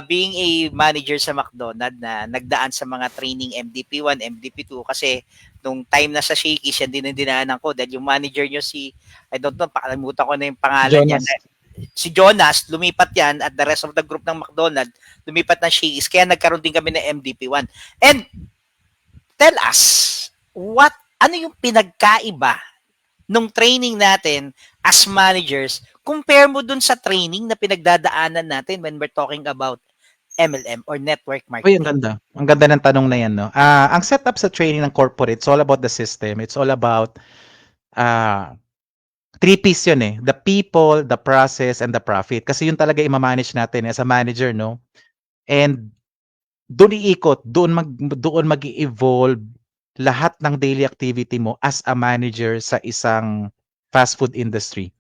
being a manager sa McDonald na nagdaan sa mga training MDP1, MDP2 kasi nung time na sa Shakey's yan din ang dinaanan ko dahil yung manager nyo I don't know, pakalimutan ko na yung pangalan niya. Si Jonas, lumipat yan at the rest of the group ng McDonald, lumipat ng Shakey's kaya nagkaroon din kami ng MDP1. And tell us, ano yung pinagkaiba nung training natin as managers, compare mo dun sa training na pinagdadaanan natin when we're talking about MLM or network marketing? Uy, ang ganda. Ang ganda ng tanong na yan, no? Ang setup sa training ng corporate, it's all about the system. It's all about 3Ps yun eh. The people, the process, and the profit. Kasi yun talaga i-manage natin as a manager, no? And doon iikot, doon mag-evolve lahat ng daily activity mo as a manager sa isang fast food industry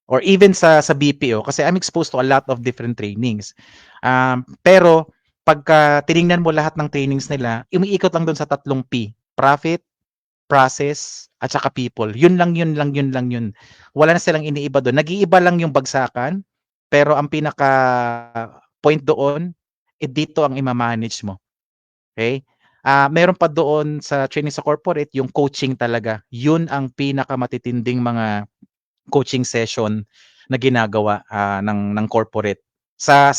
or even sa BPO kasi I'm exposed to a lot of different trainings. Pero pagka tiningnan mo lahat ng trainings nila, umiikot lang doon sa 3 P, profit, process, at saka people. Yun lang. Wala na silang iniiba doon. Nag-iiba lang yung bagsakan, pero ang pinaka point doon, dito ang ima-manage mo. Okay? Meron pa doon sa training sa corporate, yung coaching talaga. Yun ang pinakamatitinding mga coaching session na ginagawa ng corporate. Sa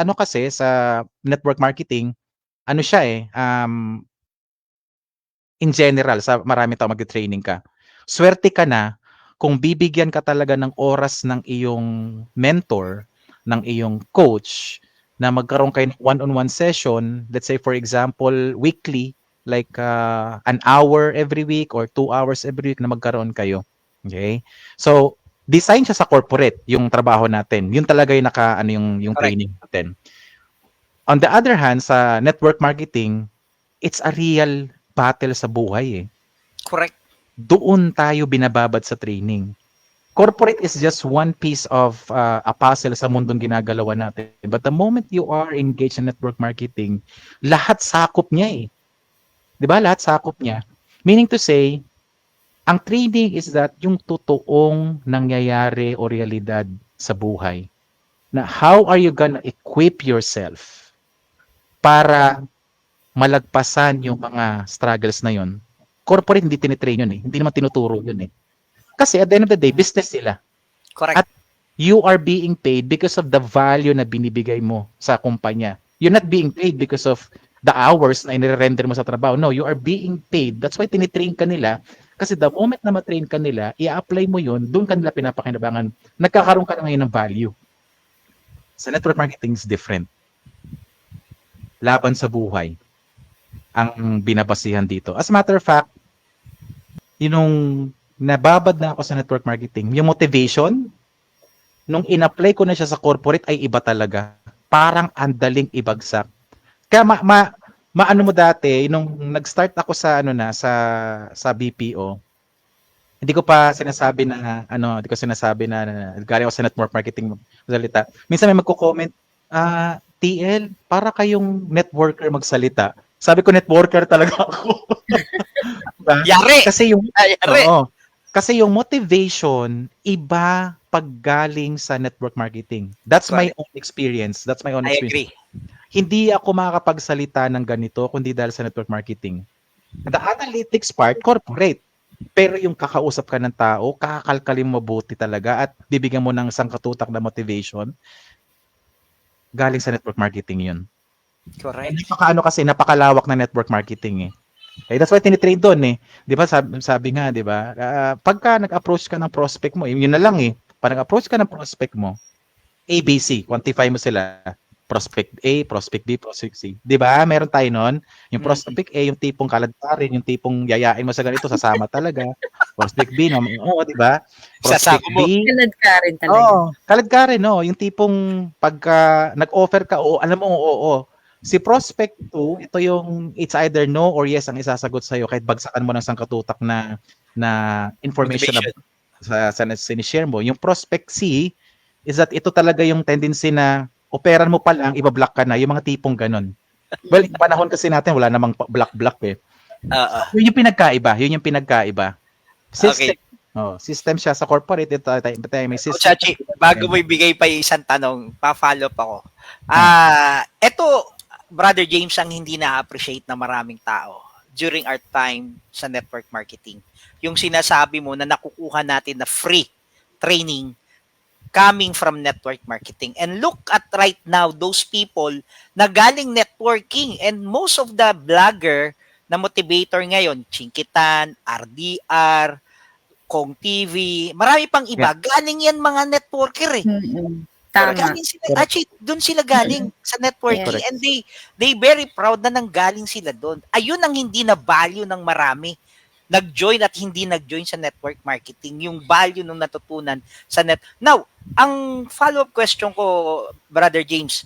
ano kasi, sa network marketing, ano siya in general, sa marami tao mag-training ka. Swerte ka na kung bibigyan ka talaga ng oras ng iyong mentor, ng iyong coach, na magkaroon kayo ng one-on-one session, let's say for example, weekly, like an hour every week or 2 hours every week na magkaroon kayo. Okay? So, design siya sa corporate, yung trabaho natin. Yun talaga yung yung training natin. On the other hand, sa network marketing, it's a real battle sa buhay eh. Correct. Doon tayo binababad sa training. Corporate is just one piece of a puzzle sa mundong ginagalawan natin. But the moment you are engaged in network marketing, lahat sakop niya eh. 'Di ba? Lahat sakop niya. Meaning to say, ang training is that yung totoong nangyayari o realidad sa buhay. Na how are you gonna equip yourself para malagpasan yung mga struggles na yon? Corporate hindi tinitrain yun eh. Hindi naman tinuturo yun eh. Kasi at the end of the day, business sila. Correct. At you are being paid because of the value na binibigay mo sa kumpanya. You're not being paid because of the hours na inire-render mo sa trabaho. No, you are being paid. That's why tinitrain ka nila. Kasi the moment na matrain ka nila, i-apply mo yun, doon ka nila pinapakinabangan. Nagkakaroon ka na ngayon ng value. Sa network marketing is different. Laban sa buhay ang binabasihan dito. As a matter of fact, nababad na ako sa network marketing, yung motivation, nung in-apply ko na siya sa corporate ay iba talaga. Parang andaling ibagsak. Kaya maano mo dati, nung nag-start ako sa sa BPO, hindi ko sinasabi na galing ako sa network marketing salita. Minsan may magko-comment, TL, para kayong networker magsalita. Sabi ko, networker talaga ako. Yari! Kasi yung motivation, iba paggaling sa network marketing. That's my own experience. I agree. Hindi ako makakapagsalita ng ganito kundi dahil sa network marketing. The analytics part, corporate. Pero yung kakausap ka ng tao, kakakalkalin mo mabuti talaga at bibigyan mo ng sangkatutak na motivation, galing sa network marketing yun. Correct. Kasi napakalawak na network marketing eh. Okay, that's why tinitrain doon eh. 'Di ba sabi nga, 'di ba? Pagka nag-approach ka ng prospect mo, yun na lang eh. Pag nag-approach ka ng prospect mo, ABC, quantify mo sila. Prospect A, prospect B, prospect C. 'Di ba? Meron tayo noon. Yung prospect A, yung tipong kaladkarin, yung tipong yayain mo sa ganito, sasama talaga. Prospect B, no, 'di ba? Prospect B, kaladkarin talaga. Kaladkarin, no, yung tipong pagka nag-offer ka, alam mo, oo. Si prospect 2, ito yung it's either no or yes ang isasagot sa iyo kahit bagsakan mo ng sangkatutak na information sa sinishare mo. Yung prospect C is that ito talaga yung tendency na operan mo pa lang, ibablock ka na, yung mga tipong ganun. Well, panahon kasi natin wala namang block eh. Yun yung pinagkaiba. System. Okay. System siya sa corporate. Ito may system. Chachi, bago mo ibigay pa yung isang tanong, pa-follow up ako. Eto, Brother James, ang hindi na-appreciate na maraming tao during our time sa network marketing. Yung sinasabi mo na nakukuha natin na free training coming from network marketing. And look at right now, those people na galing networking, and most of the blogger na motivator ngayon, Chinkitan, RDR, Kong TV, marami pang iba, galing yan mga networker eh. Tama. Galing sila, actually, doon sila galing sa networking, Yes. and they very proud na nanggaling sila doon. Ayun ang hindi na value ng marami nag-join at hindi nag-join sa network marketing, yung value nung natutunan sa net. Now, ang follow-up question ko, Brother James,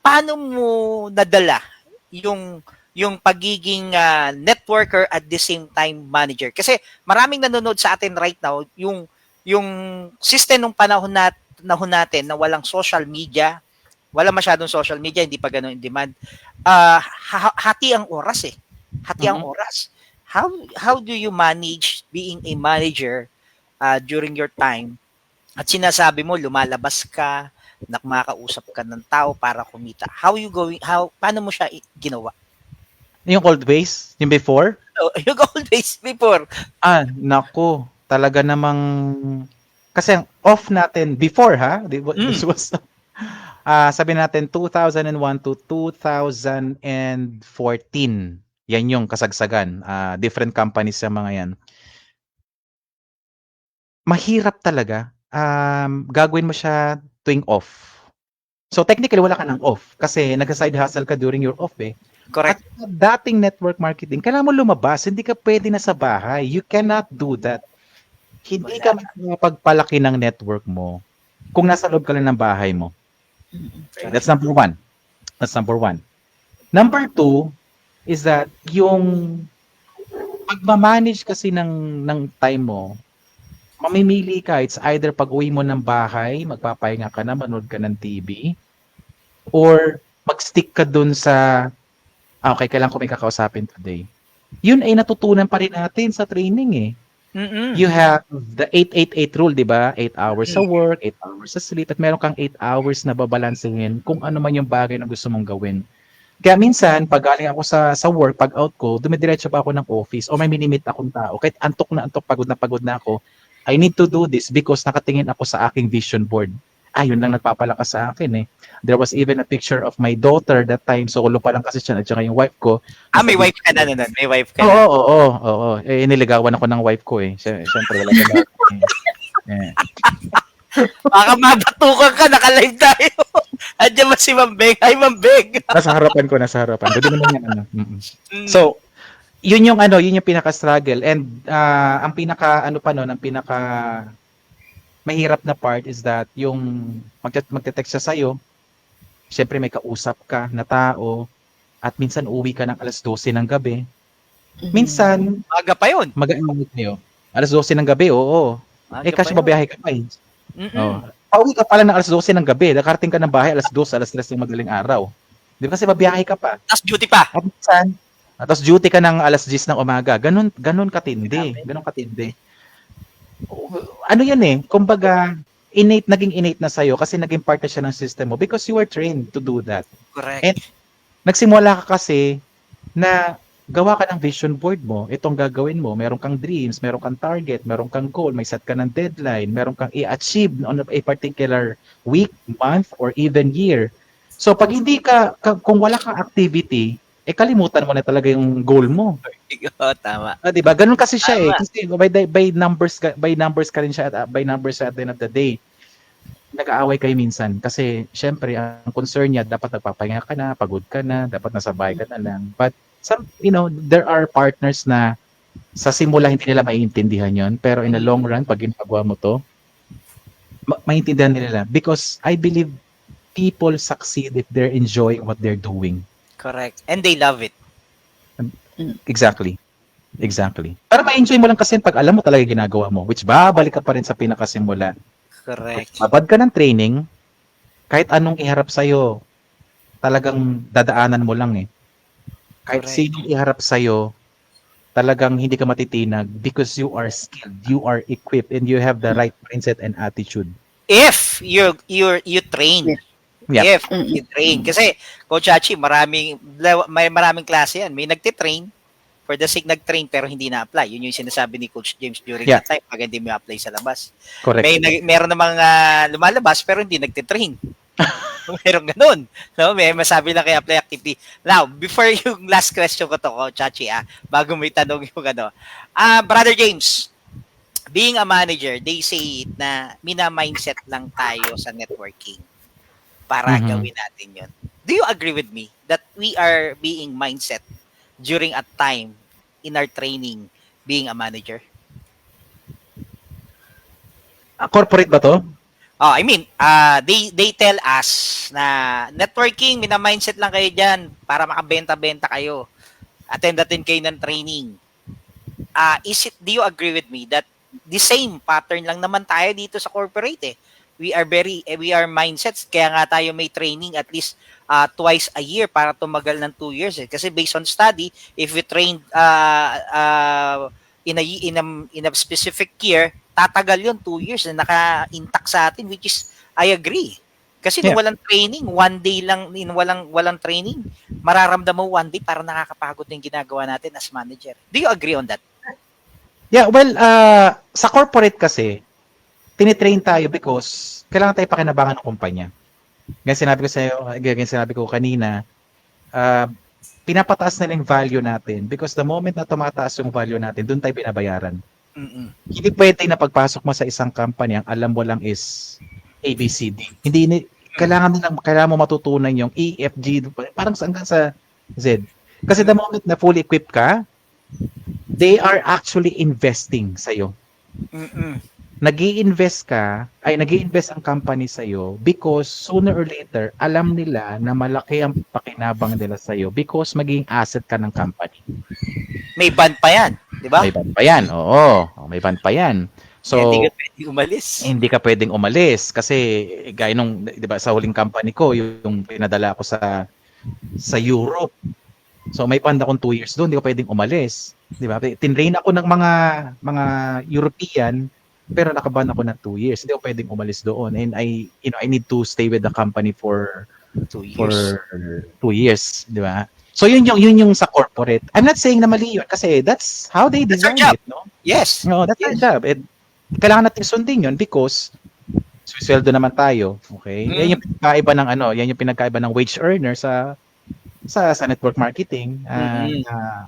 paano mo nadala yung pagiging networker at the same time manager? Kasi maraming nanonood sa atin right now, yung system ng panahon natin na walang social media, wala masyadong social media, hindi pa gano'n in demand. Hati ang oras eh. Hati ang oras. How do you manage being a manager during your time? At sinasabi mo, lumalabas ka, nakakausap ka ng tao para kumita. Paano mo siya ginawa? Yung old ways, yung before? Yung old days before. Naku, talaga namang, kasi ang off natin before this was, sabi natin 2001 to 2014. Yan yung kasagsagan. Different companies sa mga yan. Mahirap talaga. Gagawin mo siya tuwing off. So technically wala ka ng off kasi nag-side hustle ka during your off eh. Correct. At dating network marketing, kailangan mo lumabas. Hindi ka pwede na sa bahay. You cannot do that. Hindi ka makapagpalaki ng network mo kung nasa loob ka lang ng bahay mo. That's number one. Number two is that yung pagmamanage kasi ng time mo, mamimili ka. It's either pag uwi mo ng bahay, magpapahinga ka na, manood ka ng TV, or mag-stick ka dun sa okay, kailangan ko may kakausapin today. Yun ay natutunan pa rin natin sa training eh. You have the 8-8-8 rule, di ba? 8 hours sa work, 8 hours sa sleep, at meron kang 8 hours na babalansehin kung ano man yung bagay na gusto mong gawin. Kaya minsan, pag galing ako sa work, pag out ko, dumidiretso pa ako ng office o may minimit akong tao. Kahit antok na antok, pagod na ako, I need to do this because nakatingin ako sa aking vision board. Yun lang nagpapalakas sa akin eh. There was even a picture of my daughter that time. So, ulo pa lang kasi siya at saka yung wife ko. May wife ka na nun. May wife ka na. Oo. Niligawan ako ng wife ko eh. Siyempre, wala ka na. Baka mabatukan ka, naka-live tayo. Andiyan ba si Mambeg? Hi, Mambeg. Nasa harapan ko. Pwede naman yan. So, yun yung pinaka-struggle. And ang pinaka mahirap na part is that yung magte-text siya sa'yo, syempre may kausap ka na tao, at minsan uwi ka ng alas 12 ng gabi. Minsan, Maga pa yun. mag-aamit kayo. Alas 12 ng gabi, oo. Kasi babiyahe ka pa eh. Pauwi ka pala ng alas 12 ng gabi, nakarating ka ng bahay alas 2, alas 3 ng madaling araw. Di ba kasi babiyahe ka pa? Tapos duty pa. At minsan, tapos duty ka ng alas 10 ng umaga. Ganun katindi. Ano yan eh, kumbaga, naging innate na sa'yo kasi naging part na siya ng system mo because you were trained to do that. Correct. And nagsimula ka kasi na gawa ka ng vision board mo, itong gagawin mo, meron kang dreams, meron kang target, meron kang goal, may set ka ng deadline, meron kang i-achieve on a particular week, month, or even year. So pag hindi kung wala kang activity, kalimutan mo na talaga yung goal mo. Tama. Diba? Ganun kasi siya eh. Kasi by numbers ka rin siya at by numbers at the end of the day. Nag-aaway kayo minsan kasi syempre ang concern niya dapat nagpapahinga ka na, pagod ka na, dapat nasa bahay ka na lang. But there are partners na sa simula hindi nila maiintindihan yon, pero in the long run pag ginagawa mo to, maiintindihan nila because I believe people succeed if they're enjoying what they're doing. Correct. And they love it. Exactly. Para ma-enjoy mo lang kasi pag alam mo talaga ginagawa mo, which babalik ka pa rin sa pinakasimula. Correct. Babad ka ng training, kahit anong iharap sa'yo, talagang dadaanan mo lang eh. Kahit sinong iharap sa'yo, talagang hindi ka matitinag because you are skilled, you are equipped, and you have the right mindset and attitude. If you train. Yep. If i-train. Kasi, Coach Hachi, may maraming klase yan. May nagtitrain for the sake nag-train pero hindi na-apply. Yun yung sinasabi ni Coach James during Yeah. that time pag hindi mo apply sa labas. Correct. Meron namang lumalabas pero hindi nagtitrain. Meron ganun. No? May masabi lang kay apply activity. Now, before yung last question ko to, Coach Hachi, bago may tanong yung Brother James, being a manager, they say na mina-mindset lang tayo sa networking para gawin natin yun. Do you agree with me that we are being mindset during a time in our training being a manager? Corporate ba to? Oh, I mean, they tell us na networking, mina-mindset lang kayo dyan para makabenta-benta kayo. Attend kayo ng training. Do you agree with me that the same pattern lang naman tayo dito sa corporate We are mindsets, kaya nga tayo may training at least twice a year para tumagal ng 2 years Kasi based on study, if we trained in a specific year, tatagal yun 2 years na naka-intact sa atin, which is I agree. Kasi nung walang training, one day lang, walang training, mararamdaman mo one day para nakakapagod yung ginagawa natin as manager. Do you agree on that? Yeah, well, sa corporate kasi, tinitrain tayo because kailangan tayo pakinabangan ng kumpanya. Ganyan sinabi ko kanina, pinapataas na yung value natin because the moment na tumataas yung value natin, doon tayo binabayaran. Hindi pwede na pagpasok mo sa isang company, ang alam mo lang is ABCD. Kailangan mo matutunan yung EFG, parang hanggang sa Z. Kasi the moment na fully equipped ka, they are actually investing sa'yo. Nag-i-invest ang company sa'yo because sooner or later, alam nila na malaki ang pakinabang nila sa'yo because maging asset ka ng company. May ban pa yan, di ba? May ban pa yan, oo. May ban pa yan. So, hindi ka pwedeng umalis. Hindi ka pwedeng umalis kasi gaya nung, di ba, sa huling company ko, yung pinadala ko sa Europe. So, may ban akong 2 years doon, hindi ko pwedeng umalis. Di ba? Tinrain ako ng mga European, pero nakaban ako ng 2 years. Hindi ako pwedeng umalis doon. And I need to stay with the company for 2 years. 2 years, di ba? So yun yung sa corporate. I'm not saying na mali yun kasi that's how they design it, no? Yes. No, that's our job. Kailangan natin sundin yun because sweldo naman tayo, okay? Yan yung pinagkaiba ng wage earner sa network marketing.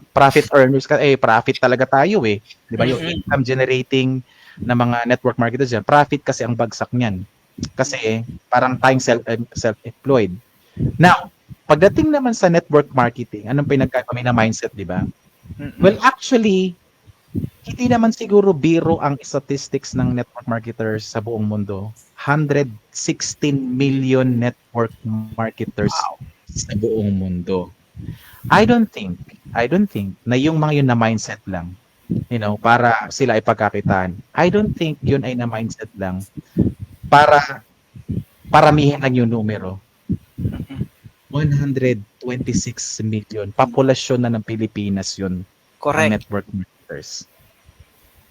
Profit earners profit talaga tayo Di ba? Yung income generating na mga network marketers dyan, profit kasi ang bagsak niyan. Kasi parang tayong self-employed. Now, pagdating naman sa network marketing, anong pinagkaiba na mindset, di ba? Well, actually, hindi naman siguro biro ang statistics ng network marketers sa buong mundo. 116 million network marketers sa buong mundo. I don't think na yung mga yun na mindset lang, para sila ay pagkakitaan. I don't think yun ay na mindset lang para paramihin lang yung numero. 126 million populasyon na ng Pilipinas yun. Correct. Ang network marketers.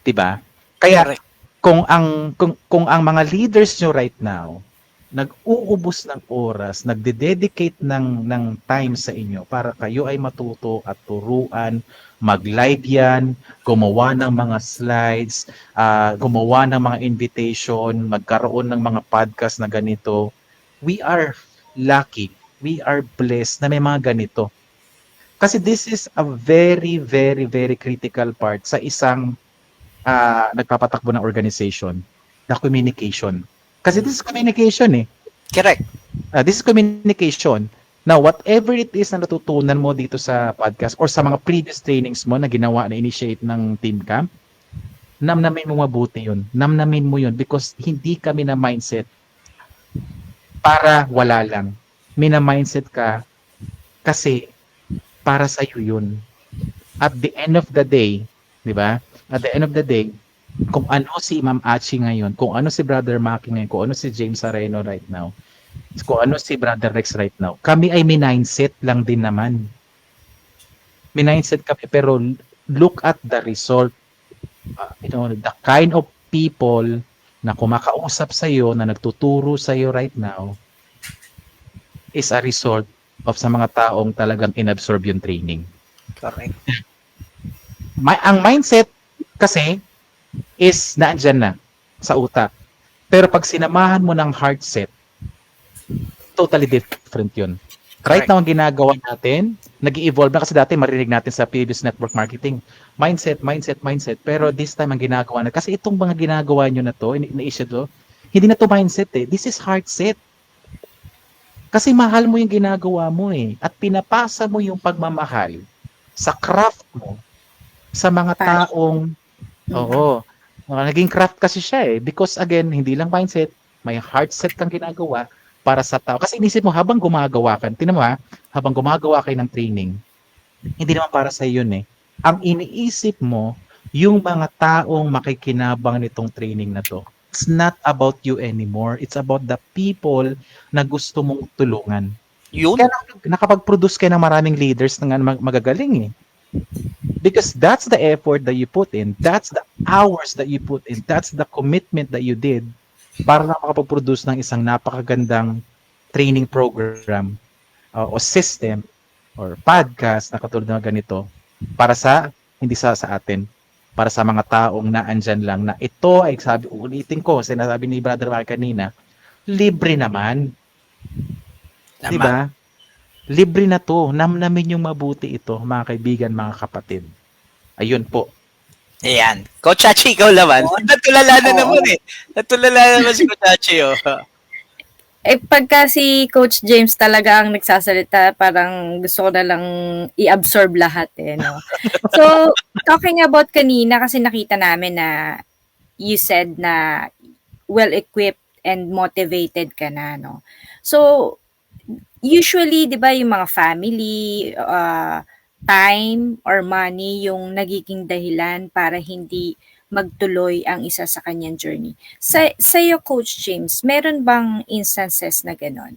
'Di ba? Kaya correct. Kung ang mga leaders nyo right now nag-uubos ng oras, nagde-dedicate ng time sa inyo para kayo ay matuto at turuan, mag-live yan, gumawa ng mga slides, gumawa ng mga invitation, magkaroon ng mga podcast na ganito. We are lucky. We are blessed na may mga ganito. Kasi this is a very, very, very critical part sa isang nagpapatakbo ng organization, the communication. Kasi this is communication Correct. This is communication. Now, whatever it is na natutunan mo dito sa podcast or sa mga previous trainings mo na ginawa, na initiate ng team camp, namnamin mo mabuti yun. Namnamin mo yun because hindi kami na mindset para wala lang. Mina-mindset ka kasi para sa iyo yun. At the end of the day, di ba? At the end of the day, kung ano si Ma'am Achi ngayon, kung ano si Brother Maki ngayon, kung ano si James Areno right now, kung ano si Brother Rex right now, kami ay mindset lang din naman. Mindset kami, pero look at the result. The kind of people na kumakausap sa'yo, na nagtuturo sa'yo right now, is a result of sa mga taong talagang inabsorb yung training. Correct. Ang mindset kasi is naandyan na sa utak. Pero pag sinamahan mo ng heart set, totally different yun. Right Correct. now, ang ginagawa natin, nag-i-evolve na kasi dati marinig natin sa previous network marketing. Mindset, mindset, mindset. Pero this time, ang ginagawa na, kasi itong mga ginagawa nyo na to, na-issue to, hindi na to mindset eh. This is heart set. Kasi mahal mo yung ginagawa mo eh. At pinapasa mo yung pagmamahal sa craft mo sa mga Passion. taong, oo, naging craft kasi siya eh. Because again, hindi lang mindset, may heart set kang ginagawa para sa tao. Kasi inisip mo, habang gumagawa ka, tinan mo ha, habang gumagawa kayo ng training, hindi naman para sa yun eh. Ang iniisip mo, yung mga taong makikinabang nitong training na to. It's not about you anymore. It's about the people na gusto mong tulungan. Yun. Kaya nakapag-produce kayo ng maraming leaders na magagaling eh. Because that's the effort that you put in. That's the hours that you put in. That's the commitment that you did para na makapag-produce ng isang napakagandang training program o system or podcast na katulad ng ganito para sa, hindi sa atin, para sa mga taong naandyan lang na ito ay sabi, ulitin ko, sinasabi ni Brother Mark kanina, libre naman. Tama. Diba? Libre na to. Namnamin yung mabuti ito, mga kaibigan, mga kapatid. Ayun po. Ayan. Coach Hachi, ikaw naman. Natulala na naman eh. Natulala naman si Coach Hachi. Oh. Pagka si Coach James talaga ang nagsasalita, parang gusto ko na lang i-absorb lahat eh, no? So, talking about kanina, kasi nakita namin na you said na well-equipped and motivated ka na, no? So, usually, di ba, yung mga family, time or money yung nagiging dahilan para hindi magtuloy ang isa sa kanyang journey. Sa'yo, Coach James, meron bang instances na gano'n?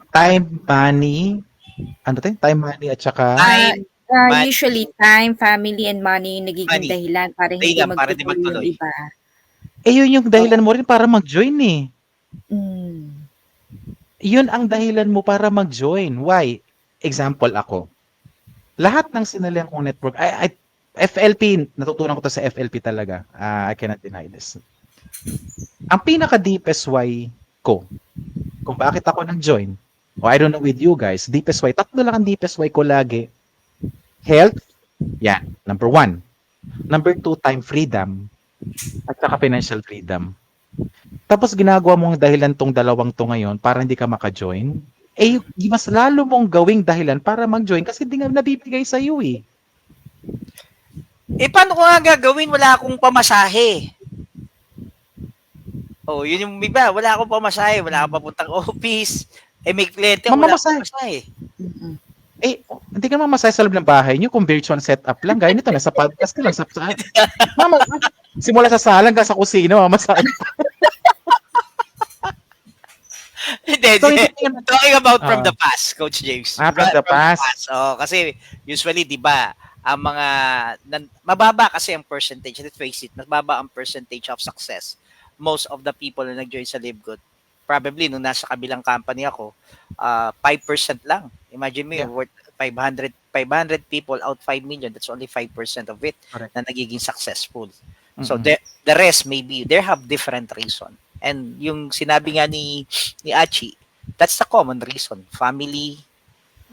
Time, money, ano tayo? Time, money, at saka Time, money. Usually, time, family, and money yung nagiging Money. dahilan para hindi Dahilan para di magtuloy yung magtuloy. iba. yun yung dahilan mo rin para mag-join eh. Mm. Yun ang dahilan mo para mag-join. Why? Example ako. Lahat ng sinalihan kong network, FLP, natutunan ko to sa FLP talaga. I cannot deny this. Ang pinaka-deepest why ko, kung bakit ako nag-join, I don't know with you guys, deepest why, tatlo lang ang deepest why ko lagi. Health, yan, number 1. Number 2, time freedom, at saka financial freedom. Tapos ginagawa mo ang dahilan tong dalawang to ngayon para hindi ka maka-join, mas lalo mong gawing dahilan para mag-join kasi hindi nga nabibigay sa iyo eh. Paano ko nga gagawin? Wala akong pamasahe. Yun yung iba. Wala akong pamasahe. Wala akong papuntang office. May kliyente ako, wala akong pamasahe. Hindi ka naman masaya sa loob ng bahay nyo kung virtual setup lang. Gaya nito, nasa podcast ka lang. Mama, simula sa sala hanggang sa kusina, mamasaya. So, talking about from the past, Coach James. From the past. Kasi usually, di ba, ang mga, mababa kasi ang percentage, let's face it, mababa ang percentage of success. Most of the people na nag-join sa Live Good, probably, nung nasa kabilang company ako, 5% lang. Imagine mo, worth 500 people out 5 million, that's only 5% of it. Correct. Na nagiging successful. So, the rest, maybe, they have different reason. And yung sinabi nga ni Achi, that's the common reason. Family,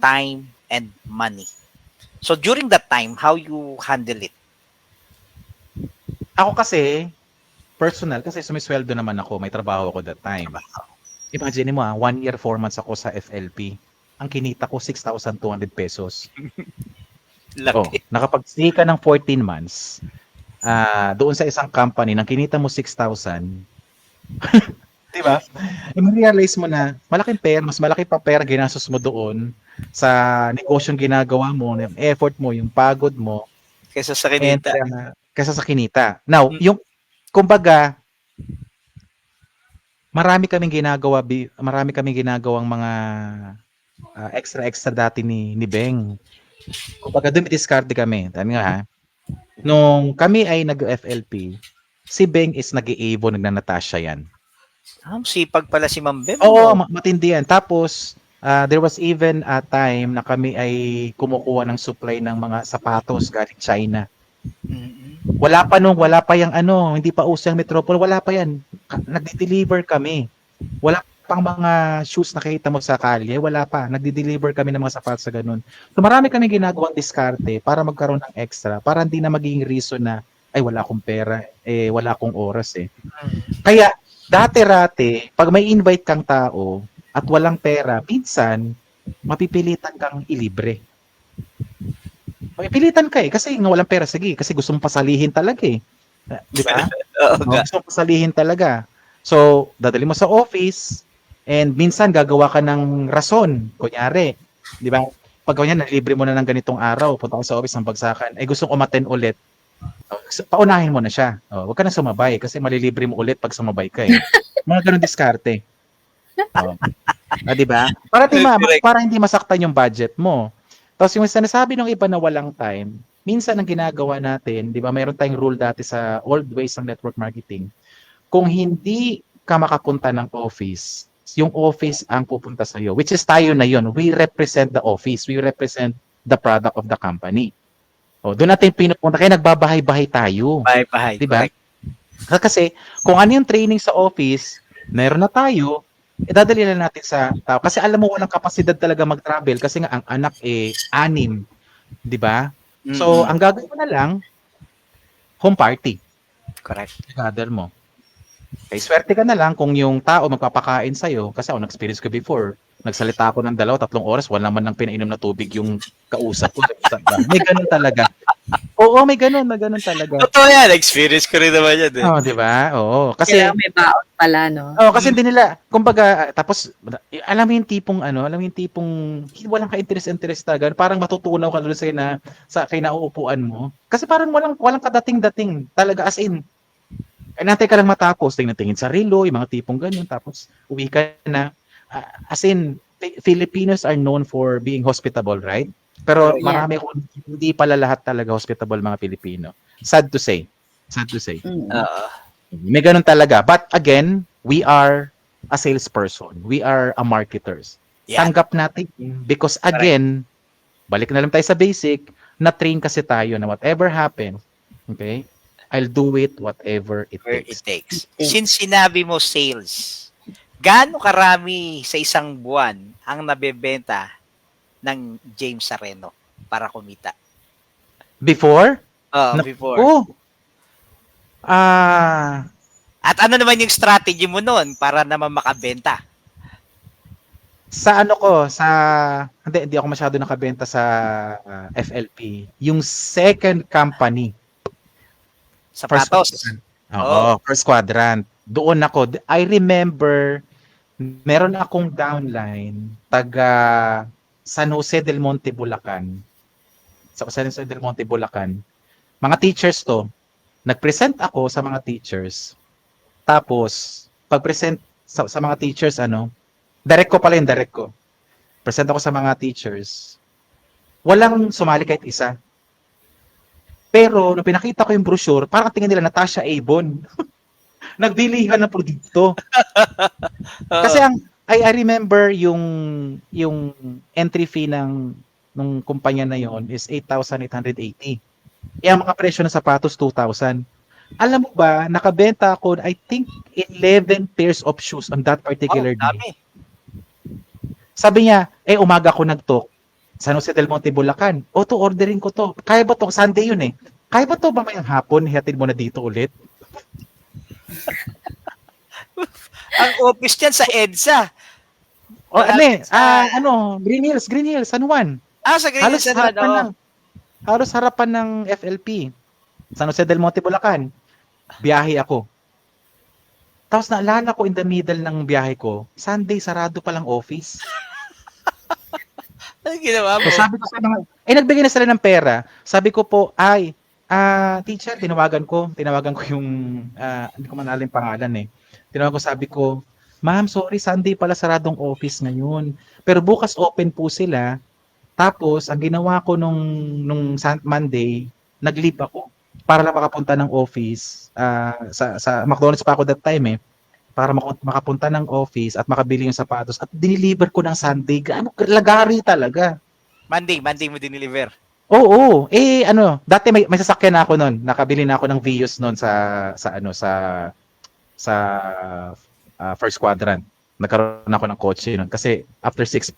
time, and money. So, during that time, how you handle it? Ako kasi, personal, kasi sumisweldo naman ako, may trabaho ako that time. Imagine mo 1 year, 4 months ako sa FLP. Ang kinita ko, 6,200 pesos. Nakapag-stay ka ng 14 months, doon sa isang company, nang kinita mo 6,000, diba? I-realize mo na malaking pera, mas malaki pa pera ginastos mo doon sa negosyong ginagawa mo, yung effort mo, yung pagod mo kaysa sa kinita. Kaysa sa kinita. Now, yung kumbaga marami kaming ginagawang mga extra dati ni Beng. Kumbaga dumidiskarte kami. Tama nga ha. Nung kami ay nag-FLP, si Beng is nag-i-Evo, nagnanatasya yan. Sipag pala si Ma'am Bem. Oo, no? matindi yan. Tapos, there was even a time na kami ay kumukuha ng supply ng mga sapatos galing China. Mm-mm. Wala pa yung hindi pa uso yung Metropol, wala pa yan. Nagde-deliver kami. Wala pang mga shoes na nakita mo sa kalye, wala pa. Nagde-deliver kami ng mga sapatos sa ganun. So marami kami ginagawang diskarte para magkaroon ng extra, para hindi na maging reason na, ay wala akong pera, wala akong oras eh. Kaya, dati-rati, pag may invite kang tao at walang pera, minsan, mapipilitan kang ilibre. Mapipilitan ka kasi nga walang pera. Sige, kasi gusto mong pasalihin talaga eh. Di ba? Oo No, nga. gusto mong pasalihin talaga. So, dadali mo sa office and minsan gagawa ka ng rason. Kunyari, di ba? Pag ganyan, nalibre mo na ng ganitong araw, punta ka sa office ng bagsakan, gusto kong umattend ulit. Paunahin mo na siya. Huwag ka na sumabay kasi malilibre mo ulit pag sumabay ka eh. Mga ganun diskarte. Di ba? Para hindi masaktan yung budget mo. Tapos yung sinasabi ng iba na walang time, minsan ang ginagawa natin, di ba, mayroon tayong rule dati sa old ways ng network marketing. Kung hindi ka makapunta ng office, yung office ang pupunta sa'yo, which is tayo na yun. We represent the office. We represent the product of the company. Doon natin pinupunta. Kaya nagbabahay-bahay tayo. Bahay-bahay. Di ba? Correct. Kasi kung ano yung training sa office, meron na tayo, dadali na natin sa tao. Kasi alam mo, walang kapasidad talaga mag-travel kasi nga ang anak 6. Di ba? So, ang gagawin mo na lang, home party. Correct. Gather mo. Okay, swerte ka na lang kung yung tao magpapakain sa'yo. Kasi ako, nag-experience ko before. Nagsalita ako ng 2-3 oras, wala naman nang pinainom na tubig yung kausap ko. May ganun talaga. Oo, may ganun talaga. Totoo yan. Experience ko rin naman yan. Di ba? Oo. Kasi, Kaya may baon pala, no? kasi hindi nila, kumbaga, tapos, alam mo yung tipong, walang ka-interest talaga. Parang matutunaw ka doon sa kinauupuan mo. Kasi parang walang kadating-dating talaga, as in, natin ka lang matapos, tingin sa relo, yung mga tipong ganyan, tapos uwi ka na. As in, Filipinos are known for being hospitable, right? Pero marami hindi pala lahat talaga hospitable mga Pilipino. Sad to say. May ganun talaga. But again, we are a salesperson. We are a marketers. Yeah. Tanggap natin because again, balik na lang tayo sa basic, na-train kasi tayo na whatever happens, okay, I'll do it whatever it takes. Since sinabi mo sales, gaano karami sa isang buwan ang nabebenta ng James Sareno para kumita? Before? Before. At ano naman yung strategy mo noon para naman makabenta? Hindi ako masyado nakabenta sa FLP. Yung second company. Sapatos. First quadrant. Doon ako. I remember, meron akong downline, taga San Jose del Monte, Bulacan. Sa San Jose del Monte, Bulacan. Mga teachers to. Nag-present ako sa mga teachers. Tapos, pag-present sa mga teachers, direct ko. Present ako sa mga teachers. Walang sumali kahit isa. Pero, nung pinakita ko yung brochure, parang tingin nila Natasha Avon. Nagbilihan ng produkto. Kasi I remember yung entry fee ng kumpanya na yon is 8,880. Ang mga presyo ng sapatos 2,000. Alam mo ba, nakabenta ako I think 11 pairs of shoes on that particular day. Dami. Sabi niya, umaga ko nag-talk. San Jose del Monte, Bulacan. Ordering ko to. Kaya ba to? Sunday yun eh. Kaya ba to ba mayang hapon? Hihatid mo na dito ulit? Ang office niyan sa EDSA. Green Hills, San Juan. Sa Green Hills, San Juan. Halos harapan ng FLP. San Jose del Monte, Bulacan. Biyahe ako. Tapos naalala ko in the middle ng biyahe ko, Sunday sarado pa lang office. Ano ginawa mo? So sabi ko sa mga, nagbigay na sila ng pera. Sabi ko po, teacher, tinawagan ko yung, hindi ko manalala yung pangalan eh. Tinawagan ko, sabi ko, ma'am, sorry, Sunday pala saradong office ngayon. Pero bukas open po sila. Tapos, ang ginawa ko nung Monday, nag-leave ako para lang makapunta ng office. Sa McDonald's pa ako that time eh. para makapunta ng office at makabili yung sapatos at diniliver ko ng Sunday. Ano, lagari talaga. Monday mo diniliver. Oo, dati may sasakyan na ako noon. Nakabili na ako ng Vios noon sa first quadrant. Nagkaroon ako ng kotse noon kasi after 6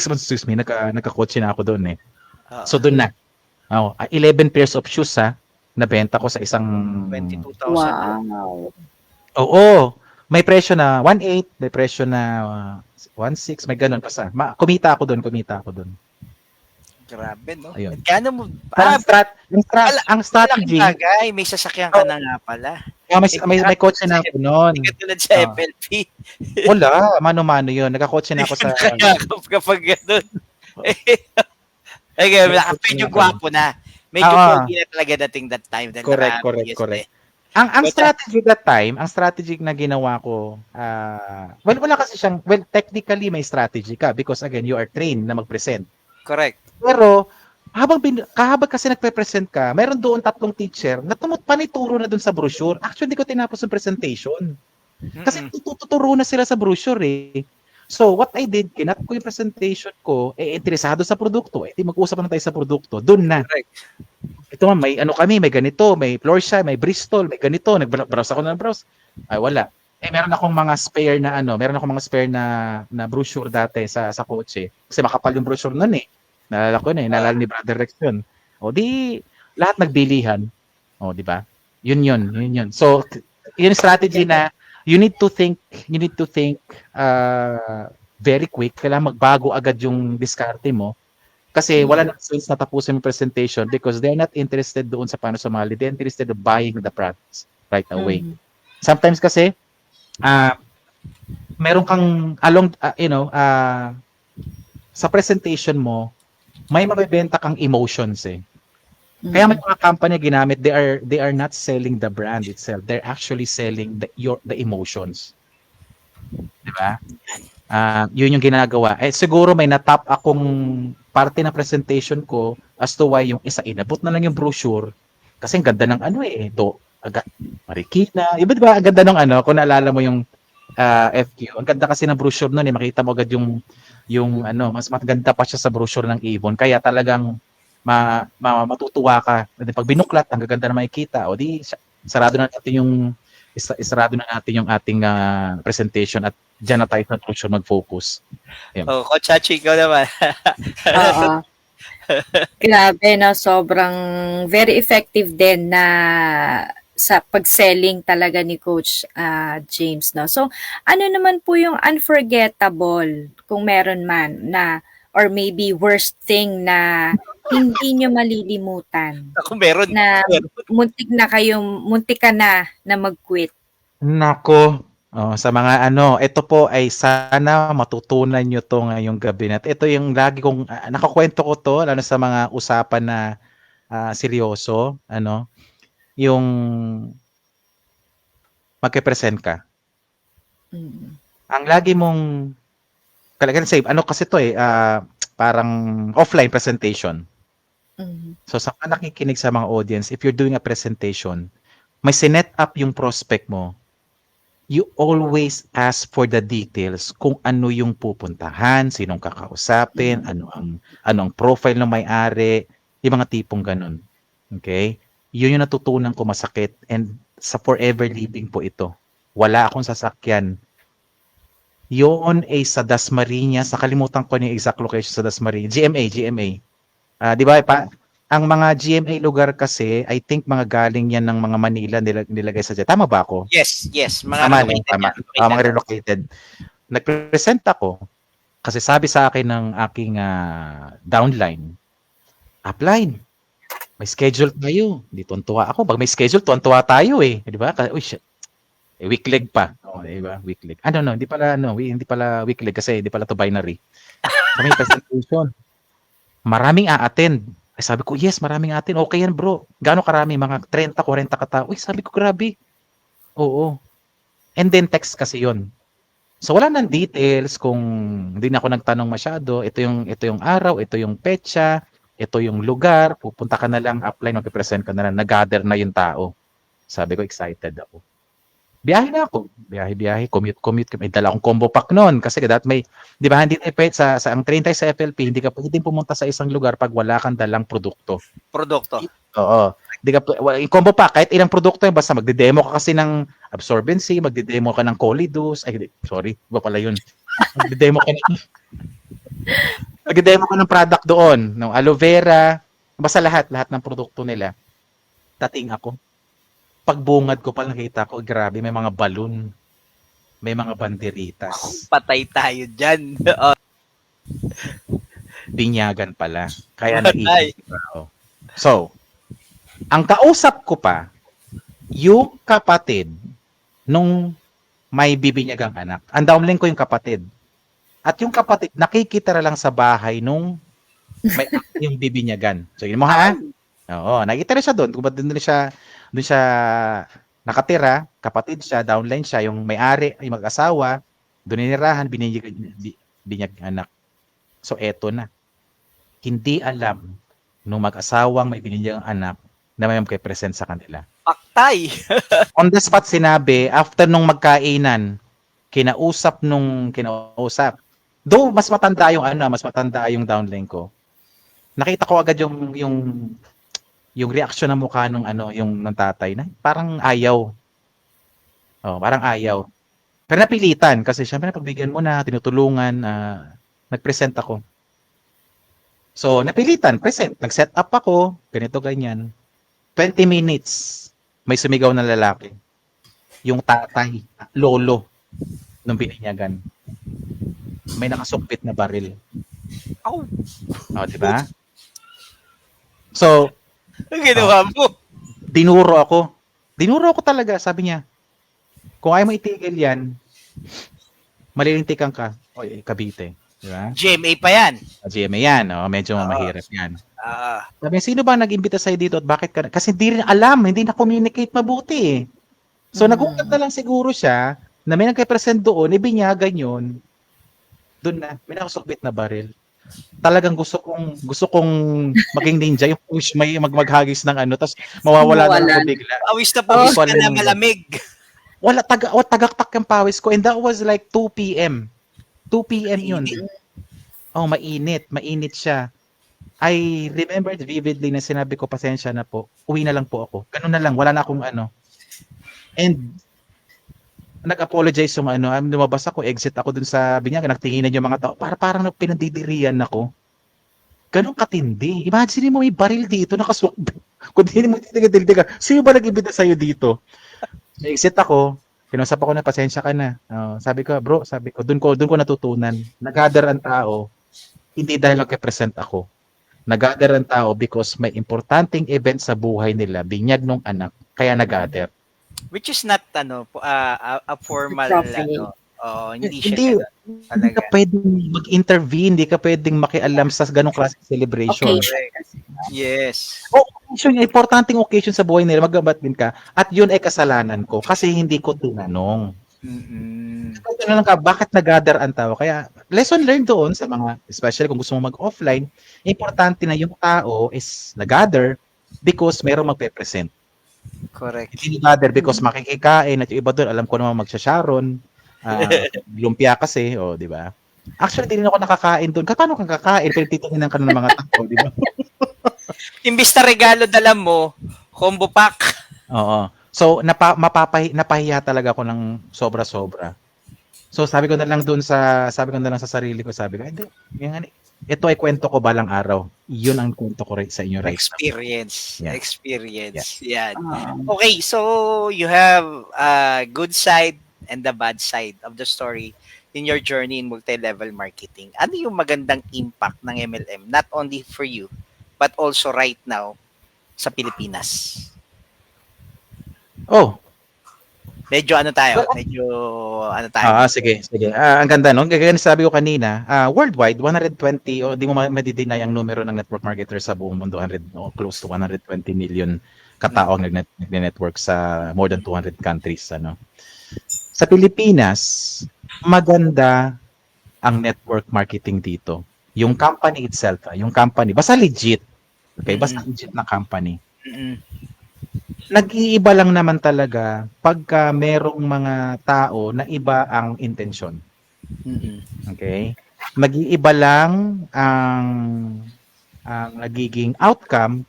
months, nagka-kotse na ako doon eh. Oo. So doon na. 11 pairs of shoes nabenta ko sa isang 22,000. Wow. Oo. May presyo na 1.8, may presyo na 1.6, may ganun pa sa. Kumita ako doon. Grabe, no? Ayun. Kaya mo, Pero ang strategy, bagay, may sasakyan ka na nga pala. may kotse na ako noon. Hindi ka tulad sa Ah. FLP. Wala, mano-mano 'yun. Nagkakotse na ako sa Nakayakap kapag gano'n. Medyo gwapo na. Medyo Ah. pogi na talaga dating that time. Correct. Ang strategy na ginawa ko, wala kasi siyang, technically may strategy ka because again, you are trained na mag-present. Correct. Pero kahabang kasi nagpe-present ka, meron doon 3 teacher na panituro na doon sa brochure. Actually, hindi ko tinapos yung presentation. Kasi tuturo na sila sa brochure eh. So, what I did, kinap ko yung presentation ko, interesado sa produkto. Mag-usap na tayo sa produkto. Doon na. Correct. Ito may may ganito, may Florsha, may Bristol, may ganito. Nag-browse ako ng browse. Ay, wala. Meron akong mga spare na brochure dati sa kotse. Kasi makapal yung brochure nun eh. Naalala ko naalala ni Brother Rex yun. O di, lahat nagbilihan. O, di ba? Yun. So, yun strategy na you need to think very quick. Kailangan magbago agad yung diskarte mo. Kasi wala na sense na tapusin yung presentation because they're not interested doon sa paano sumali. They're interested in buying the products right away. Sometimes kasi, meron kang sa presentation mo, may mabibenta kang emotions eh. Kaya may mga company ginamit, they are not selling the brand itself. They're actually selling the emotions. 'Di ba? Yun yung ginagawa. Siguro may natap akong parte ng presentation ko as to why yung isa inabot na lang yung brochure kasi ang ganda ng Marikina. Iba 'di ba? Ang ganda ng kung naalala mo yung FQ. Ang ganda kasi ng brochure noon eh. Makita mo agad yung mas maganda pa siya sa brochure ng Avon. Kaya talagang matutuwa ka. Pag binuklat, ang gaganda na makikita. O di, sarado na natin yung ating presentation at dyan na tayo sa brochure mag-focus. Coach Hachi, ikaw naman. Oo. Grabe, no? Sobrang very effective din na sa pag-selling talaga ni Coach James, no? So, ano naman po yung unforgettable kung meron man na or maybe worst thing na hindi nyo malilimutan Ako meron. na muntik ka na mag-quit? Nako. Sa mga ito po ay sana matutunan nyo to ngayong gabi na. Ito yung lagi kong nakakwento ko to lalo sa mga usapan na seryoso, yung magpe-present ka. Ang lagi mong kailangan save kasi to parang offline presentation. So sa mga nakikinig sa mga audience, if you're doing a presentation, may sinet up yung prospect mo, you always ask for the details kung ano yung pupuntahan, sinong kakausapin, ano ang profile ng may-ari, yung mga tipong ganun. Okay? Yun yung natutunan ko masakit and sa forever living po ito. Wala akong sasakyan. Yun ay sa Dasmariñas, nakalimutan ko yung exact location sa Dasmariñas. GMA. Di ba ang mga GMA lugar kasi, I think mga galing yan ng mga Manila nilagay sa dyan. Tama ba ako? Yes. Tama. Mga relocated. Nag-present ako kasi sabi sa akin ng aking downline, upline, may schedule tayo. Hindi tuwa ako. Pag may schedule, tuwa tayo eh. Di ba? Uy, shit. Week leg pa. Di ba? Week leg. Hindi pala week leg kasi hindi pala to binary. So, may presentation. Maraming a-attend. Sabi ko, yes, maraming a-attend. Okay yan, bro. Gaano karami? Mga 30, 40 katao. Uy, sabi ko, grabe. Oo. And then text kasi yun. So wala nang details kung hindi na ako nagtanong masyado. Ito yung araw, ito yung petsa, ito yung lugar, pupunta ka na lang, apply, mag-present ka na lang, nag-gather na yung tao. Sabi ko, excited ako. Biyahe na ako. Biyahe, commute. May dala akong combo pack noon. Kasi dapat may, di ba, hindi tayo pwede, ang train tayo sa FLP, hindi ka pwedeng pumunta sa isang lugar pag wala kang dalang produkto. Produkto. Oo. Hindi ka, yung combo pack, kahit ilang produkto yun, basta magde-demo ka kasi ng absorbency, magde-demo ka ng Colidus, sorry, iba pala yun. Magde-demo ka ng product doon, ng aloe vera, basta lahat ng produkto nila. Tating ako. Pagbungad ko pa nakita ko, grabe, may mga balloon, may mga banderitas. Patay tayo dyan. Binyagan pala. Kaya Patay. naisip ako. So, ang kausap ko pa, yung kapatid nung may bibinyagang anak. Ang downline ko yung kapatid. At yung kapatid, nakikita lang sa bahay nung may yung bibinyagan. So, yun mo ha? Oo, nakita rin siya doon. Kung ba't doon siya nakatira, kapatid siya, downline siya, yung may-ari, yung mag-asawa, doon ninirahan, binyag anak. So, eto na. Hindi alam nung mag-asawang may binigyan anak na may magpe-present sa kanila. Paktay. On the spot sinabi, after nung magkainan, kinausap. Though mas matanda yung downline ko. Nakita ko agad yung reaction ng mukha nung ng tatay na parang ayaw. Oh, parang ayaw. Pero napilitan kasi syempre napagbigyan mo na, tinutulungan, nag-present ako. So, napilitan, present. Nag-set up ako, ganito, ganyan. 20 minutes, may sumigaw na lalaki. Yung tatay, lolo, nung bininyagan. May nakasumpit na baril. Oh. Oh, di ba? So, Ang ginawa mo. dinuro ako talaga, sabi niya. Kung ayaw mo itigil yan, malilintikan ka. O, Cavite. Di ba? GMA pa yan. GMA yan, medyo mahirap yan. Ah, Sabi niya, sino ba nag-imbita sa'yo dito at bakit ka? Kasi hindi rin alam, hindi na-communicate mabuti eh. So, nagulat na lang siguro siya na may nagka-present doon, ibinyagan yun. Doon na, may nakasukbit na baril. Talagang gusto kong maging ninja, yung push may maghagis ng tapos mawawala na ako bigla. awis na pawis ka na malamig. Wala, tagaktak yung pawis ko and that was like 2 p.m. 2 p.m. yun. Oh, mainit siya. I remember vividly na sinabi ko, pasensya na po, uwi na lang po ako. Ganun na lang, wala na akong And nag-apologize yung lumabas ako, exit ako dun sa binyagan, nagtinginan yung mga tao, parang pinandidirian ako. Ganun katindi. Imagine mo may baril dito, nakasukbo. Kung hindi mo titigil ka, sino ba nag-ibita sa'yo dito? Exit ako, kinusap ako na pasensya ka na. Sabi ko, doon ko natutunan. Nag-gather ang tao, hindi dahil nag-present ako. Nag-gather ang tao because may importanteng event sa buhay nila, binyag nung anak, kaya nag-gather. Which is not a formal hindi ka pwedeng mag-intervene, hindi ka pwedeng makialam sa ganung klase celebration. Okay. Yes. Occasion, importanteng occasion sa buhay nila, maggabat din ka. At yun ay kasalanan ko kasi hindi ko tinanong. Lang ka, bakit nag-gather ang tao? Kaya lesson learned doon sa mga, especially kung gusto mo mag-offline, importante na yung tao is nag-gather because mayroong magpe-present. Correct. Hindi nag-gather because makikikain at yung iba doon, alam ko naman magsasharon, lumpia kasi, di ba? Actually, hindi rin ako nakakain doon. Paano kang kakain? Pero titingnan ka ng mga tao, di ba? Imbis na regalo dala mo, combo pack. Oo. So, napahiya talaga ako ng sobra-sobra. So, sabi ko na lang sa sarili ko, hindi, ito ay kwento ko balang araw. Yun ang kwento ko sa inyo right Experience. now. Experience. Yan. Okay, so you have a good side and the bad side of the story in your journey in multi-level marketing. Ano yung magandang impact ng MLM, not only for you, but also right now sa Pilipinas? Medyo tayo? Sige. Ang ganda, no? Gagawin sabi ko kanina, worldwide, 120, di mo madideny ang numero ng network marketers sa buong mundo, close to 120 million katao ang nag-network sa more than 200 countries. Sa Pilipinas, maganda ang network marketing dito. Yung company itself, basta legit. Okay, basta legit na company. Nag-iiba lang naman talaga pagka merong mga tao na iba ang intensyon. Okay? Mag-iiba lang ang nagiging outcome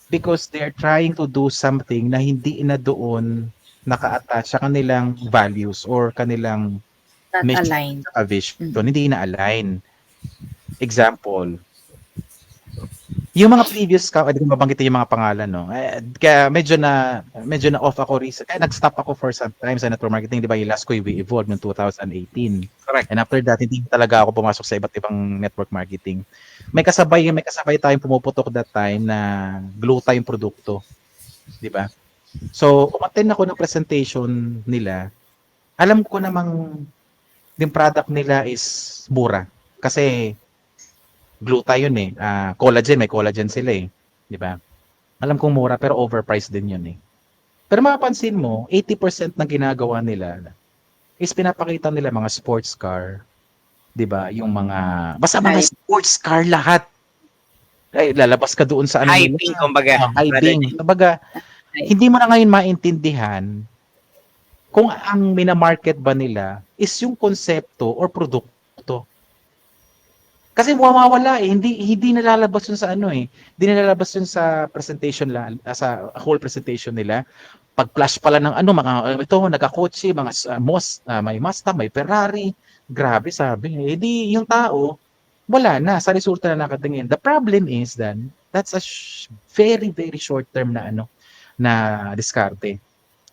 because they're trying to do something na hindi na doon naka-attach sa kanilang values or kanilang Not mission aligned. at vision. Hindi na-align. Example, yung mga previous hindi ko mabanggitin yung mga pangalan, no. Kaya medyo na off ako recent. Kaya nag-stop ako for some time sa network marketing, 'di ba? Yung last ko yung We-Evolve noong 2018. Correct. And after that, hindi talaga ako pumasok sa iba't ibang network marketing. May kasabay tayong pumuputok that time na glue tayong produkto, 'di ba? So, umattend ako ng presentation nila. Alam ko namang yung product nila is mura kasi gluta yun eh. Collagen, may collagen sila eh. Di ba? Alam kong mura pero overpriced din yun eh. Pero mapapansin mo, 80% ng ginagawa nila is pinapakita nila mga sports car. Di ba? Yung mga, basta mga sports car lahat. Ay, lalabas ka doon sa ano nila. Hyping, kumbaga. Hyping. Kumbaga, hindi mo na ngayon maintindihan kung ang minamarket ba nila is yung konsepto or produkto. Kasi mawawala eh. Hindi nalalabas yun sa ano eh. Hindi nalalabas yun sa presentation sa whole presentation nila. Pag-flash pala ng ano, ito, nagkakotse, mga may Mazda, may Ferrari. Grabe, sabi. Di yung tao, wala na. Sa resulta na nakatingin. The problem is that's a very, very short term na na diskarte.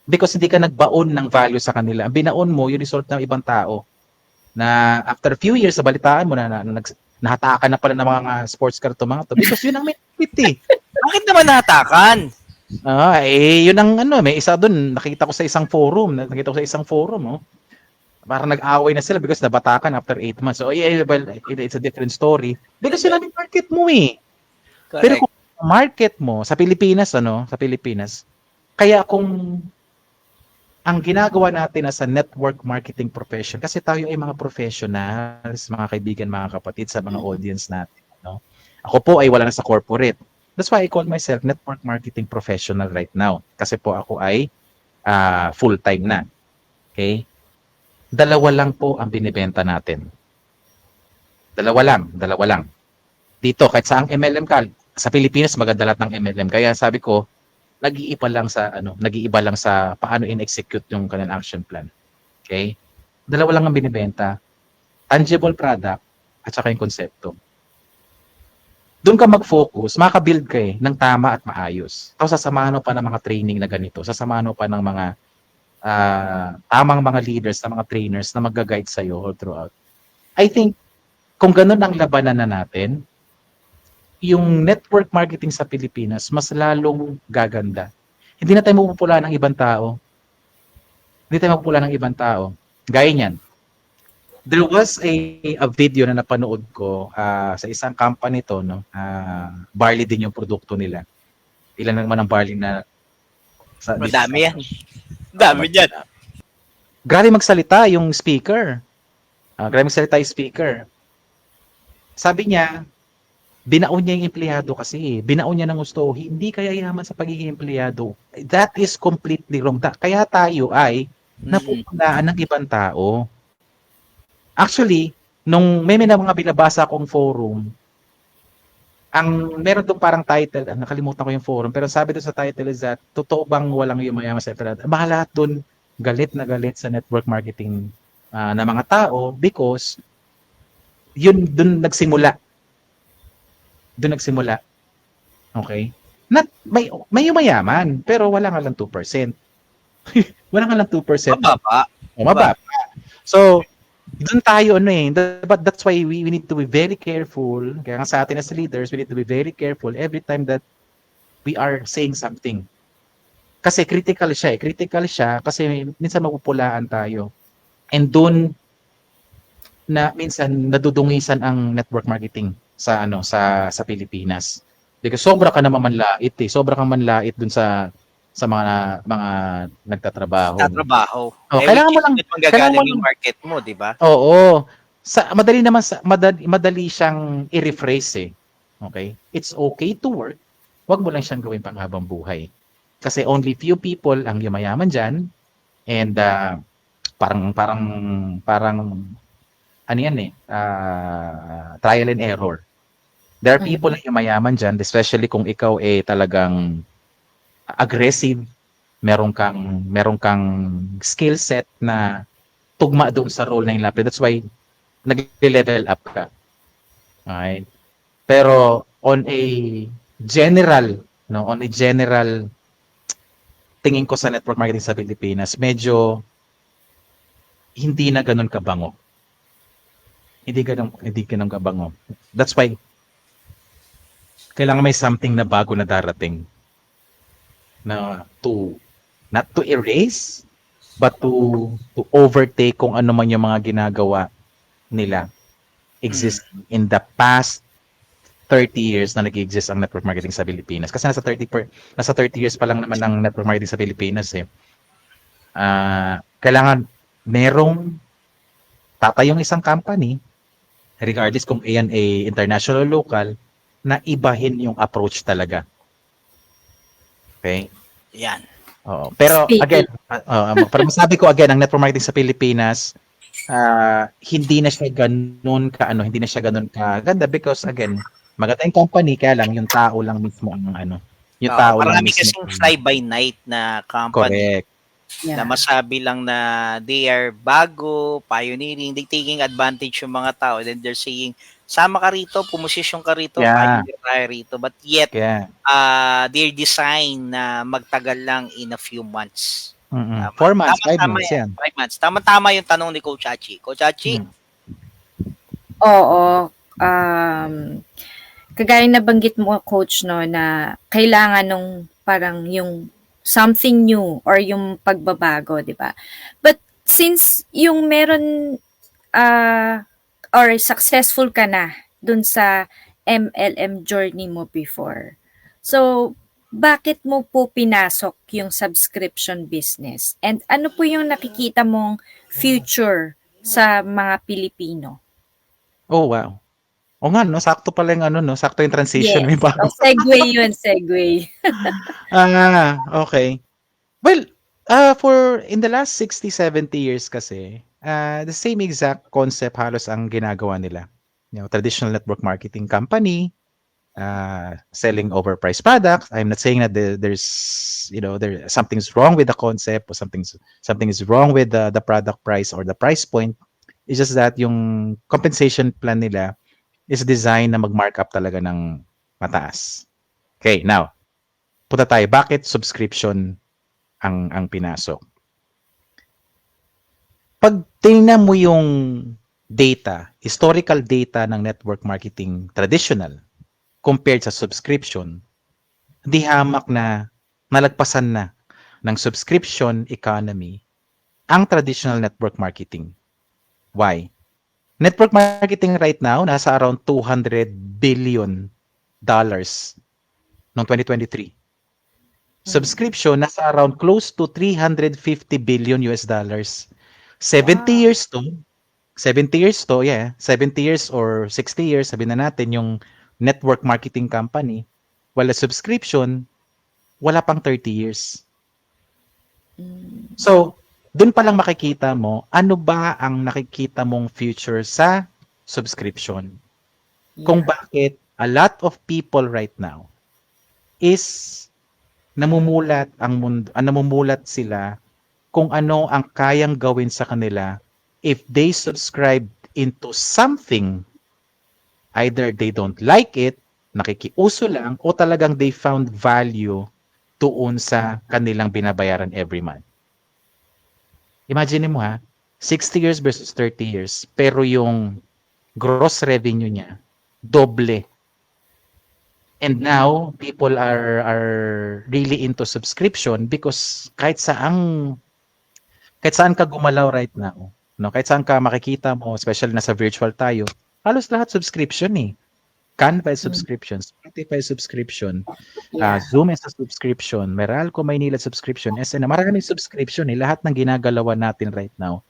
Because hindi ka nagbaon ng value sa kanila. Ang binaon mo, yung result ng ibang tao. Na after a few years, sa balitaan mo nahatakan na pala ng mga sports car to mga to because yun ang may fit eh. Bakit naman nahatakan? Yun ang may isa doon, nakita ko sa isang forum, oh. Parang nag-away na sila because nabatakan after 8 months. So yeah, well, it's a different story. Because yun ang market mo eh. Correct. Pero kung market mo sa Pilipinas, kaya kung ang ginagawa natin as a network marketing profession, kasi tayo ay mga professionals, mga kaibigan, mga kapatid sa mga audience natin. No? Ako po ay wala na sa corporate. That's why I call myself network marketing professional right now. Kasi po ako ay full-time na. Okay? Dalawa lang po ang binibenta natin. Dalawa lang. Dito, kahit sa ang MLM ka, sa Pilipinas maganda lahat ng MLM. Kaya sabi ko, nag-iiba lang sa paano in-execute yung kanilang action plan. Okay? Dalawa lang ang binibenta. Tangible product at saka yung konsepto. Doon ka mag-focus, makabuild ka ng tama at maayos. Tapos sasamahan mo pa ng mga training na ganito. Sasamahan mo pa ng mga tamang mga leaders, ng mga trainers na mag-guide sa'yo all throughout. I think, kung ganun ang labanan na natin, yung network marketing sa Pilipinas, mas lalong gaganda. Hindi na tayo mapupula ng ibang tao. Gaya niyan. There was a video na napanood ko sa isang company to, no? Barley din yung produkto nila. Ilan naman ang barley na Madami yan. Dami yan. Grabe magsalita yung speaker. Sabi niya, binaon niya yung empleyado kasi. Binaon niya ng gusto. Hindi kaya yaman sa pagiging empleyado. That is completely wrong. Kaya tayo ay napupunaan ng ibang tao. Actually, nung may mga binabasa akong forum, meron doon parang title, nakalimutan ko yung forum, pero sabi doon sa title is that, totoo bang walang yumayaman sa empleyado? Lahat doon, galit na galit sa network marketing na mga tao because yun doon nagsimula. Okay? May yumayaman, pero wala nga lang 2%. Wala nga lang 2%. Mababa. So, doon tayo but that's why we need to be very careful. Kaya nga sa atin as leaders, we need to be very careful every time that we are saying something. Kasi critical siya kasi minsan mapupulaan tayo. And doon na minsan nadudungisan ang network marketing sa Pilipinas. Because sobra ka naman manlait Sobra kang manlait dun sa mga nagtatrabaho. Kailangan mo lang manggagaling yung market mo, di ba? Oo. Madali siyang i-rephrase eh. Okay? It's okay to work. Huwag mo lang siyang gawin panghabang buhay. Kasi only few people ang yumayaman dyan. And parang ano yan trial and error. There are people na yumayaman dyan, especially kung ikaw talagang aggressive, meron kang skill set na tugma doon sa role na inilapit. That's why nag-level up ka. Okay? Pero on a general tingin ko sa network marketing sa Pilipinas, medyo hindi na ganun kabango. Hindi ganun kabango. That's why kailangan may something na bago na darating na not to erase but to overtake kung ano man yung mga ginagawa nila existing in the past 30 years na nag-exist ang network marketing sa Pilipinas. Kasi nasa 30 years pa lang naman ang network marketing sa Pilipinas kailangan merong tatayong isang company, regardless kung iyan international o local, na ibahin yung approach talaga. Okay? Yan. Oo. Pero again, para masabi ko again, ang network marketing sa Pilipinas, hindi na siya ganun kaganda because again, maganda yung company, kaya lang yung tao lang mismo ang yung tao lang Marami mismo. kasing fly-by-night na company. Correct. Na masabi lang na they are bago, pioneering, they taking advantage yung mga tao, then they're saying, sama ka rito, pumosisyon ka rito, pioneer tayo rito. But yet, they're designed na magtagal lang in a few months. 4 months, 5 months yan. 5 months. Tama-tama yung tanong ni Coach Achi. Coach Achi? Oo. Kagaya na banggit mo, Coach, no, na kailangan nung parang yung something new or yung pagbabago, di ba? But since yung meron or successful ka na dun sa MLM journey mo before, so bakit mo po pinasok yung subscription business? And ano po yung nakikita mong future sa mga Pilipino? Oh, wow. O nga, no? Sakto pala yung sakto yung transition. Yes. Segue. Okay. Well, for in the last 60, 70 years kasi, the same exact concept halos ang ginagawa nila. Traditional network marketing company, selling overpriced products. I'm not saying that there's something's wrong with the concept or something is wrong with the product price or the price point. It's just that yung compensation plan nila is designed na mag-markup talaga ng mataas. Okay, now, punta tayo. Bakit subscription ang pinasok? Pag tingnan mo yung data, historical data ng network marketing traditional compared sa subscription, di hamak na nalagpasan na ng subscription economy ang traditional network marketing. Why? Network marketing right now, nasa around $200 billion noong 2023. Subscription, nasa around close to $350 billion. 70 years to, 70 years or 60 years, sabihin na natin yung network marketing company, wala subscription, wala pang 30 years. So, doon pa lang makikita mo, ano ba ang nakikita mong future sa subscription? Kung bakit a lot of people right now is namumulat sila kung ano ang kayang gawin sa kanila if they subscribe into something, either they don't like it, nakikiuso lang, o talagang they found value doon sa kanilang binabayaran every month. Imagine mo 60 years versus 30 years, pero yung gross revenue niya, doble. And now, people are really into subscription because kahit saan ka gumalaw right now, kahit saan ka makikita mo, especially nasa virtual tayo, halos lahat subscription Canva is subscription, Spotify subscription, Zoom is a subscription, Meralco Maynila subscription, SN, maraming subscription lahat ng ginagalawan natin right now,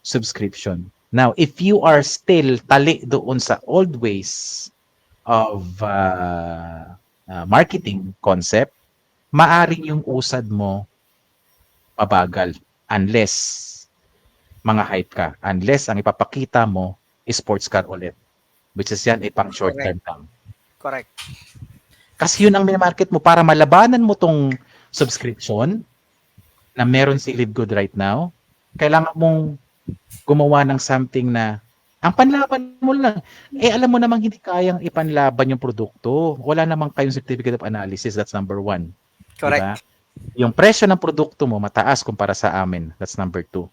subscription. Now, if you are still tali doon sa old ways of marketing concept, maaring yung usad mo mabagal unless mga hype ka. Unless ang ipapakita mo is sports car ulit. Which is yan, pang short term lang. Correct. Kasi yun ang mini-market mo para malabanan mo tong subscription na meron si Live Good right now. Kailangan mong gumawa ng something na ang panlaban mo lang. Alam mo namang hindi kayang ipanlaban yung produkto. Wala namang kayong certificate of analysis. That's number 1. Correct. Diba? Yung presyo ng produkto mo mataas kumpara sa amin. That's number 2.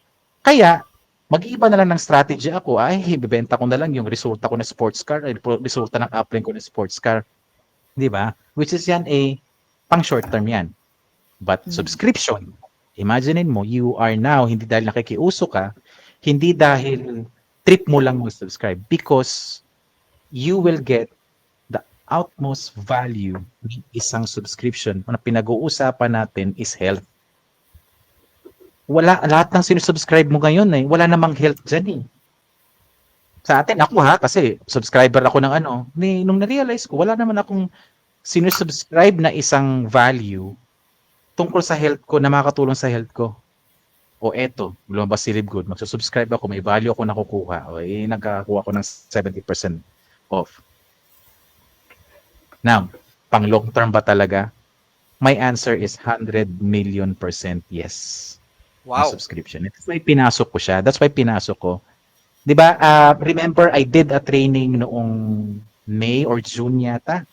Kaya, mag-iiba na lang ng strategy ako. Bibenta ko na lang yung resulta ko na sports car, resulta ng upline ko na sports car. Di ba? Which is yan pang short term yan. But subscription, imaginein mo, you are now, hindi dahil nakikiuso ka, hindi dahil trip mo lang mag-subscribe, because you will get the utmost value ng isang subscription. Ang pinag-uusapan natin is health. Wala, lahat ng sinusubscribe mo ngayon wala namang health dyan Sa atin, ako kasi subscriber ako ng nung na-realize ko, wala naman akong sinusubscribe na isang value tungkol sa health ko na makakatulong sa health ko. O eto, lumabas si Live Good, magsusubscribe ako, may value ako nakukuha. Nagkakakuha ko ng 70% off. Now, pang long term ba talaga? My answer is 100 million % yes. Wow. Subscription. That's why pinasok ko siya. That's why pinasok ko. 'Di ba? Remember I did a training noong May or June yata.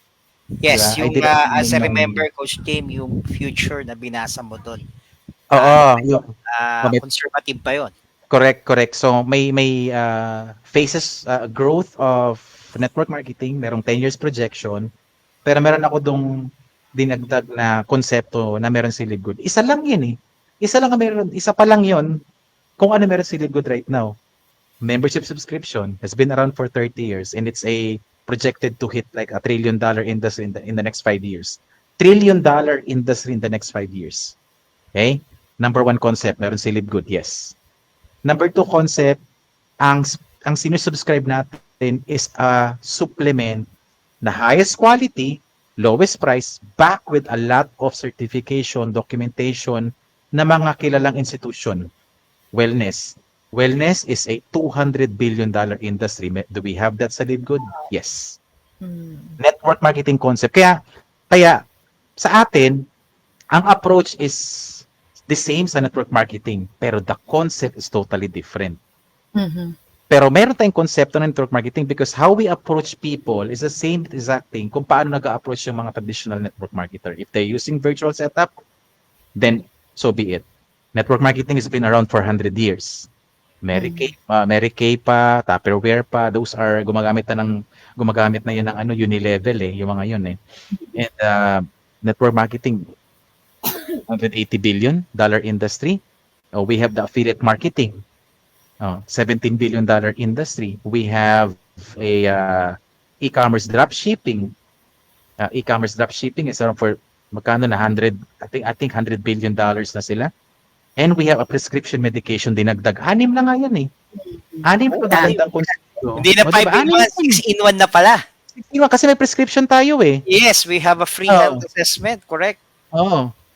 Yes, Diba? yung as I remember, Coach Kim, yung future na binasa mo doon. Oo, Conservative pa yon. correct. So may phases growth of network marketing, merong 10 years projection, pero meron ako dong dinagdag na konsepto na meron si Live Good. Isa lang 'yun isa pa lang 'yon kung ano meron si Live Good right now. Membership subscription has been around for 30 years and it's projected to hit like $1 trillion industry in the next 5 years. $1 trillion industry in the next 5 years. Okay? Number 1 concept, meron si Live Good, yes. Number 2 concept, ang sinusubscribe natin is a supplement na highest quality, lowest price, back with a lot of certification, documentation na mga kilalang institution. Wellness. Wellness is a $200 billion industry. Do we have that sa Live Good? Yes. Network marketing concept. Kaya sa atin, ang approach is the same sa network marketing, pero the concept is totally different. Pero meron tayong konsepto ng network marketing because how we approach people is the same exact thing kung paano nag-approach yung mga traditional network marketer. If they're using virtual setup, then so be it. Network marketing has been around for 100 years. Mary Kay pa, Tupperware pa, those are gumagamit na yun ng Unilevel yung mga yun And network marketing, $180 billion industry. We have the affiliate marketing, $17 billion industry. We have a e-commerce dropshipping. E-commerce dropshipping is around for magkano na 100, I think $100 billion na sila. And we have a prescription medication dinagdag. 6 na nga yan 6 na magandang konsepto. Hindi na 5 in 1, 6 in 1 na pala. 6 in 1 kasi may prescription tayo Yes, we have a free health assessment, correct?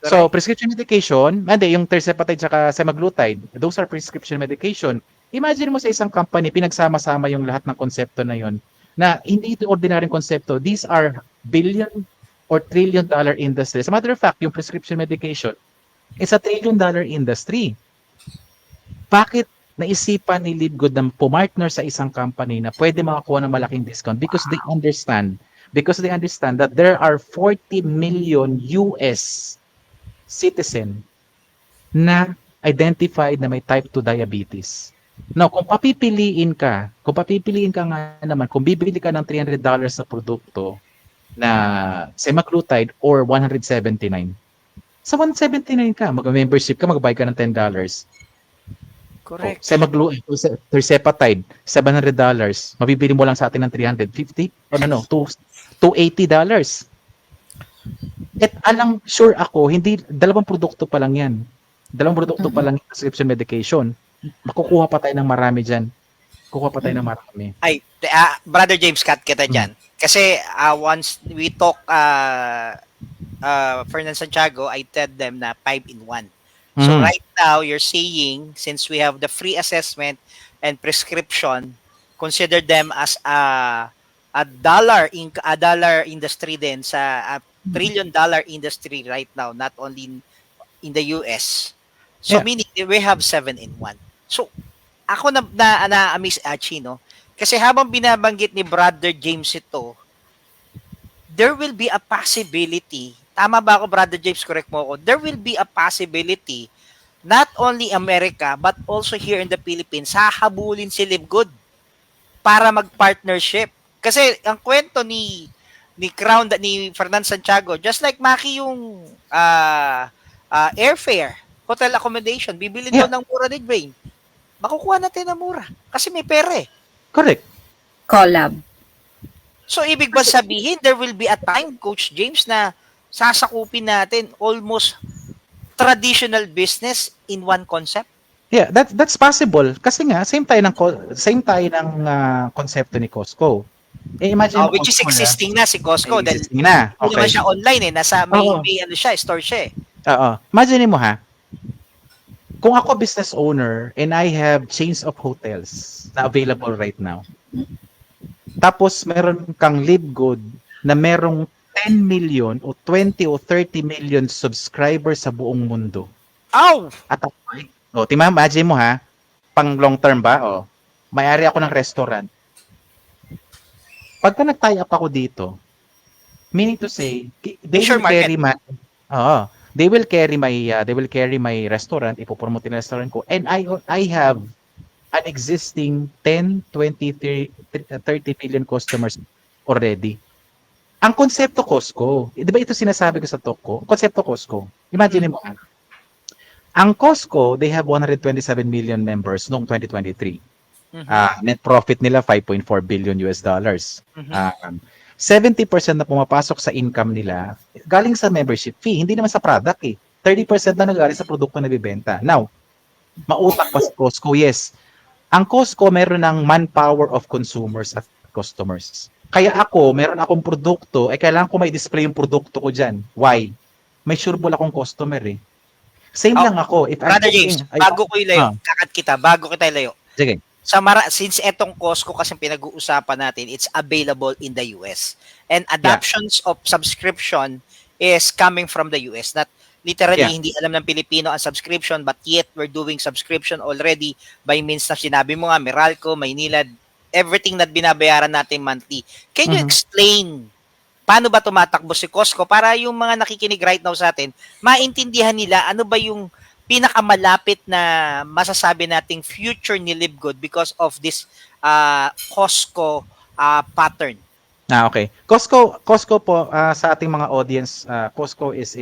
So, prescription medication, yung tirzepatide at semaglutide, those are prescription medication. Imagine mo sa isang company, pinagsama-sama yung lahat ng konsepto na yon na hindi ito ordinaryong konsepto. These are billion or $1 trillion industry. As a matter of fact, yung prescription medication, it's a $1 trillion industry. Bakit naisipan ni Live Good na pumartner sa isang company na pwede makakuha ng malaking discount? Because they understand that there are 40 million US citizen na identified na may type 2 diabetes. Now, kung papipiliin ka nga naman, kung bibili ka ng $300 na produkto na semaglutide or 179, sa 179 ka, mag-membership ka, mag-buy ka ng $10. Correct. Tirzepatide, $700. Mabibili mo lang sa atin ng $350 or $280. At sure ako, hindi, 2 produkto pa lang yan. 2 produkto pa lang yung prescription medication. Makukuha pa tayo ng marami dyan. Ay, Brother James, cut kita dyan. Kasi once we talk Fernan Santiago, I tell them na 5-in-1. So Mhm. right now, you're saying, since we have the free assessment and prescription, consider them as a dollar industry din sa a $1 trillion industry right now, not only in the US. So Yeah, meaning we have 7-in-1. So ako na-amaze Achi, no? Kasi habang binabanggit ni Brother James ito, there will be a possibility, tama ba ako Brother James, correct mo ako, there will be a possibility not only America but also here in the Philippines, hahabulin si Livgood para mag-partnership. Kasi ang kwento ni Crown ni Fernan Santiago, just like Maki yung airfare, hotel accommodation, bibili daw yeah, ng mura ni Dwayne. Makukuha natin ng mura kasi may pera eh. correct. Collab. So, ibig ba sabihin, there will be a time, Coach James, na sasakupin natin almost traditional business in one concept? Yeah, that's possible kasi nga same tayo ng konsepto ni Costco. Imagine mo Which is Costco na existing na si Costco dahil existing na. hindi naman Okay. siya online eh. Nasa Oo. may ano siya, store siya eh. Oo. Imagine mo ha, kung ako business owner and I have chains of hotels na available right now. Tapos meron kang Livgood na merong 10 million o 20 o 30 million subscribers sa buong mundo. Ow! At ako, imagine mo ha, pang long term ba? May-ari ako ng restaurant. Pagka nag-tie up ako dito, meaning to say, they Sure, will carry market. they will carry my restaurant, ipopromote yung restaurant ko, and I have an existing 10, 20, 30 million customers already. Ang konsepto Costco, di ba ito sinasabi ko sa talk ko? Konsepto Costco. Imagine mo, ang Costco, they have 127 million members noong 2023. Net profit nila 5.4 billion US dollars. 70% na pumapasok sa income nila galing sa membership fee, hindi naman sa product eh. 30% na nagaling sa produkto na bibenta. Now, mautak pa sa Costco, yes. Ang Costco meron ng manpower of consumers at customers. Kaya ako, meron akong produkto, kailangan ko may display yung produkto ko dyan. Why? May sureball akong customer eh. Same lang ako. If Brother James, bago ko ilayo, bago kita ilayo. Sige. Since etong Costco kasi pinag-uusapan natin, it's available in the US. And adoptions of subscription is coming from the US. Not literally, hindi alam ng Pilipino ang subscription, but yet we're doing subscription already by means na sinabi mo nga, Meralco, Maynila, everything na binabayaran natin monthly. Can you explain paano ba tumatakbo si Costco para yung mga nakikinig right now sa atin, maintindihan nila ano ba yung pinakamalapit na masasabi nating future ni Livgood because of this Costco pattern? Okay. Costco po sa ating mga audience, Costco is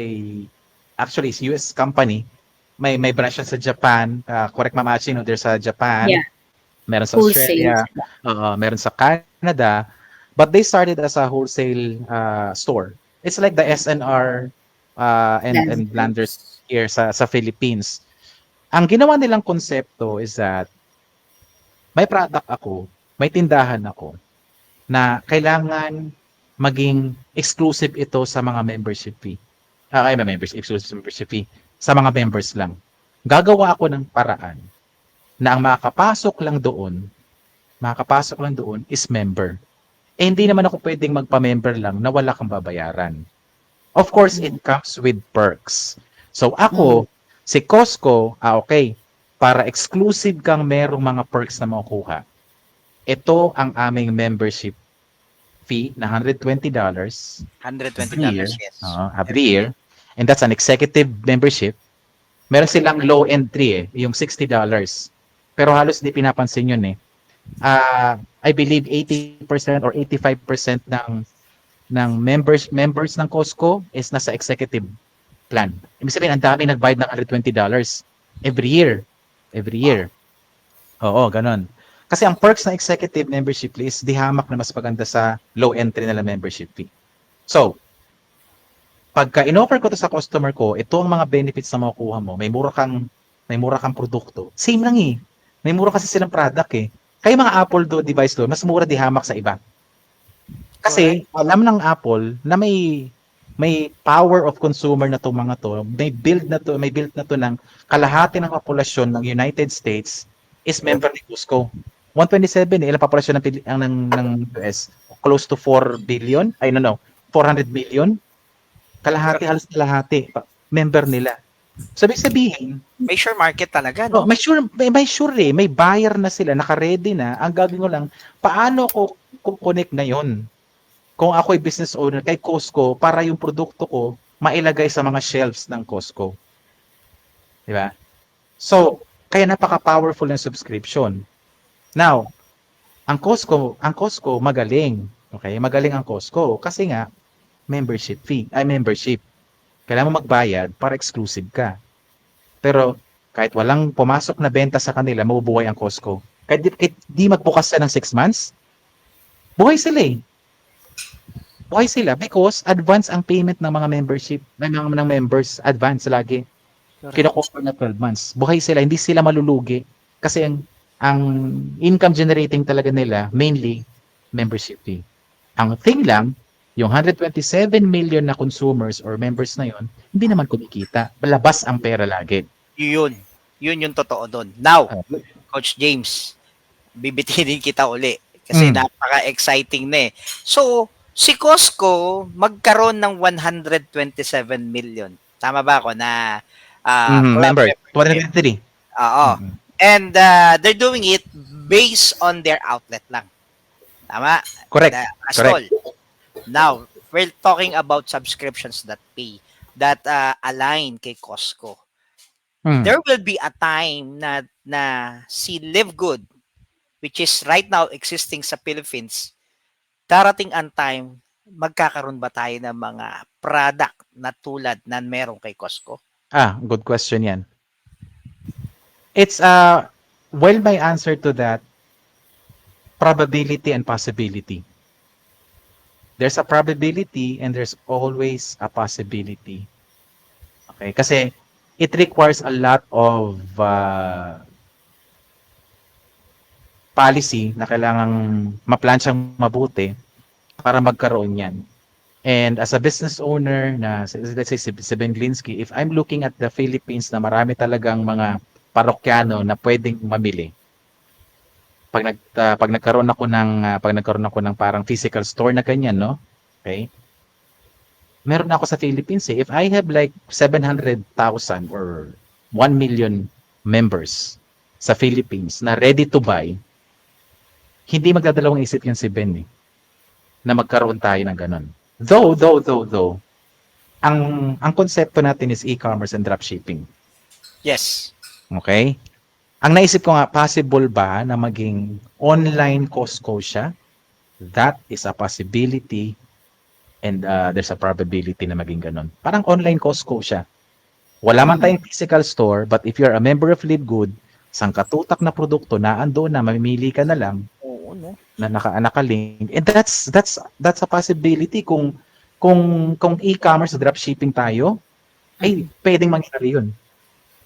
actually is US company. May branch sa Japan. Correct Ma'am Achi, no? There's sa Japan. Yeah. Meron sa Australia. Meron sa Canada. But they started as a wholesale store. It's like the SNR and Landers here sa Philippines. Ang ginawa nilang konsepto is that may product ako, may tindahan ako na kailangan maging exclusive ito sa mga membership fee. Exclusive membership fee sa mga members lang. Gagawa ako ng paraan na ang makakapasok lang doon is member. Hindi naman ako pwedeng magpa-member lang na wala kang babayaran. Of course, it comes with perks. So ako, si Costco, okay, para exclusive kang merong mga perks na makukuha. Ito ang aming membership fee na $120. $120, yes. Every year. And that's an executive membership. Meron silang low entry yung $60. Pero halos di pinapansin yun eh. I believe 80% or 85% ng members ng Costco is nasa executive plan. Ibig sabihin, ang dami nagbayad ng $120 every year. Oo, ganun. Kasi ang perks ng executive membership is di hamak na mas maganda sa low entry nila membership fee. So, pagka in-offer ko to sa customer ko, ito ang mga benefits na makukuha mo. May mura kang produkto. Same lang eh. May mura kasi silang product eh. Kaya mga Apple device mas mura di hamak sa iba. Kasi alam ng Apple na may may power of consumer na to mga to, may build na to ng kalahati ng populasyon ng United States is member ni Costco. 127 ilang populasyon ng US? Close to 4 billion? I don't know. 400 million? Kalahati, halos kalahati. Member nila. Sabihin, May sure market talaga, no, no? may sure eh. May buyer na sila, naka-ready na. Ang gagawin ko lang, paano ko connect ngayon? Kung ako ay business owner kay Costco para yung produkto ko mailagay sa mga shelves ng Costco. Di ba? So, kaya napaka-powerful ng subscription. Now, ang Costco magaling. Okay? Magaling ang Costco kasi nga membership fee, membership. Kailangan mo magbayad para exclusive ka. Pero kahit walang pumasok na benta sa kanila, mabubuhay ang Costco. Kahit di magbukas na ng 6 months, buhay sila eh. Buhay sila because advance ang payment ng mga membership, ng members, advance lagi. Kino-cover na 12 months. Buhay sila, hindi sila malulugi. Kasi ang income generating talaga nila, mainly, membership fee. Ang thing lang, yung 127 million na consumers or members na yon, hindi naman kumikita. Labas ang pera lagi. Yun yung totoo doon. Now, Coach James, bibitinin kita uli kasi napaka-exciting na eh. So, si Costco magkaroon ng 127 million. Tama ba ako na member, 223. Oo. And they're doing it based on their outlet lang. Tama? Correct. Correct. Now, we're talking about subscriptions that pay, that align kay Costco. There will be a time na si Live Good, which is right now existing sa Philippines, darating ang time, magkakaroon ba tayo ng mga product na tulad na meron kay Costco? Good question yan. It's, well, my answer to that, probability and possibility. There's a probability and there's always a possibility. Okay, kasi it requires a lot of policy na kailangang maplansyang mabuti para magkaroon yan. And as a business owner na, let's say, si Benglinski, if I'm looking at the Philippines na marami talagang mga parokyano na pwedeng mamili, pag nagkaroon ako ng parang physical store na ganyan, no? Okay? Meron ako sa Philippines eh. If I have like 700,000 or 1 million members sa Philippines na ready to buy, hindi magdadalawang isip yan si Ben eh, na magkaroon tayo ng ganun. Though, ang konsepto natin is e-commerce and dropshipping. Yes. Okay? Ang naisip ko nga, possible ba na maging online Costco siya? That is a possibility and there's a probability na maging ganun. Parang online Costco siya. Wala man tayong physical store, but if you're a member of Live Good, isang katutak na produkto na ando na, mamimili ka na lang, na naka-link. And that's a possibility kung e-commerce o dropshipping tayo, ay pwedeng mangyari yun.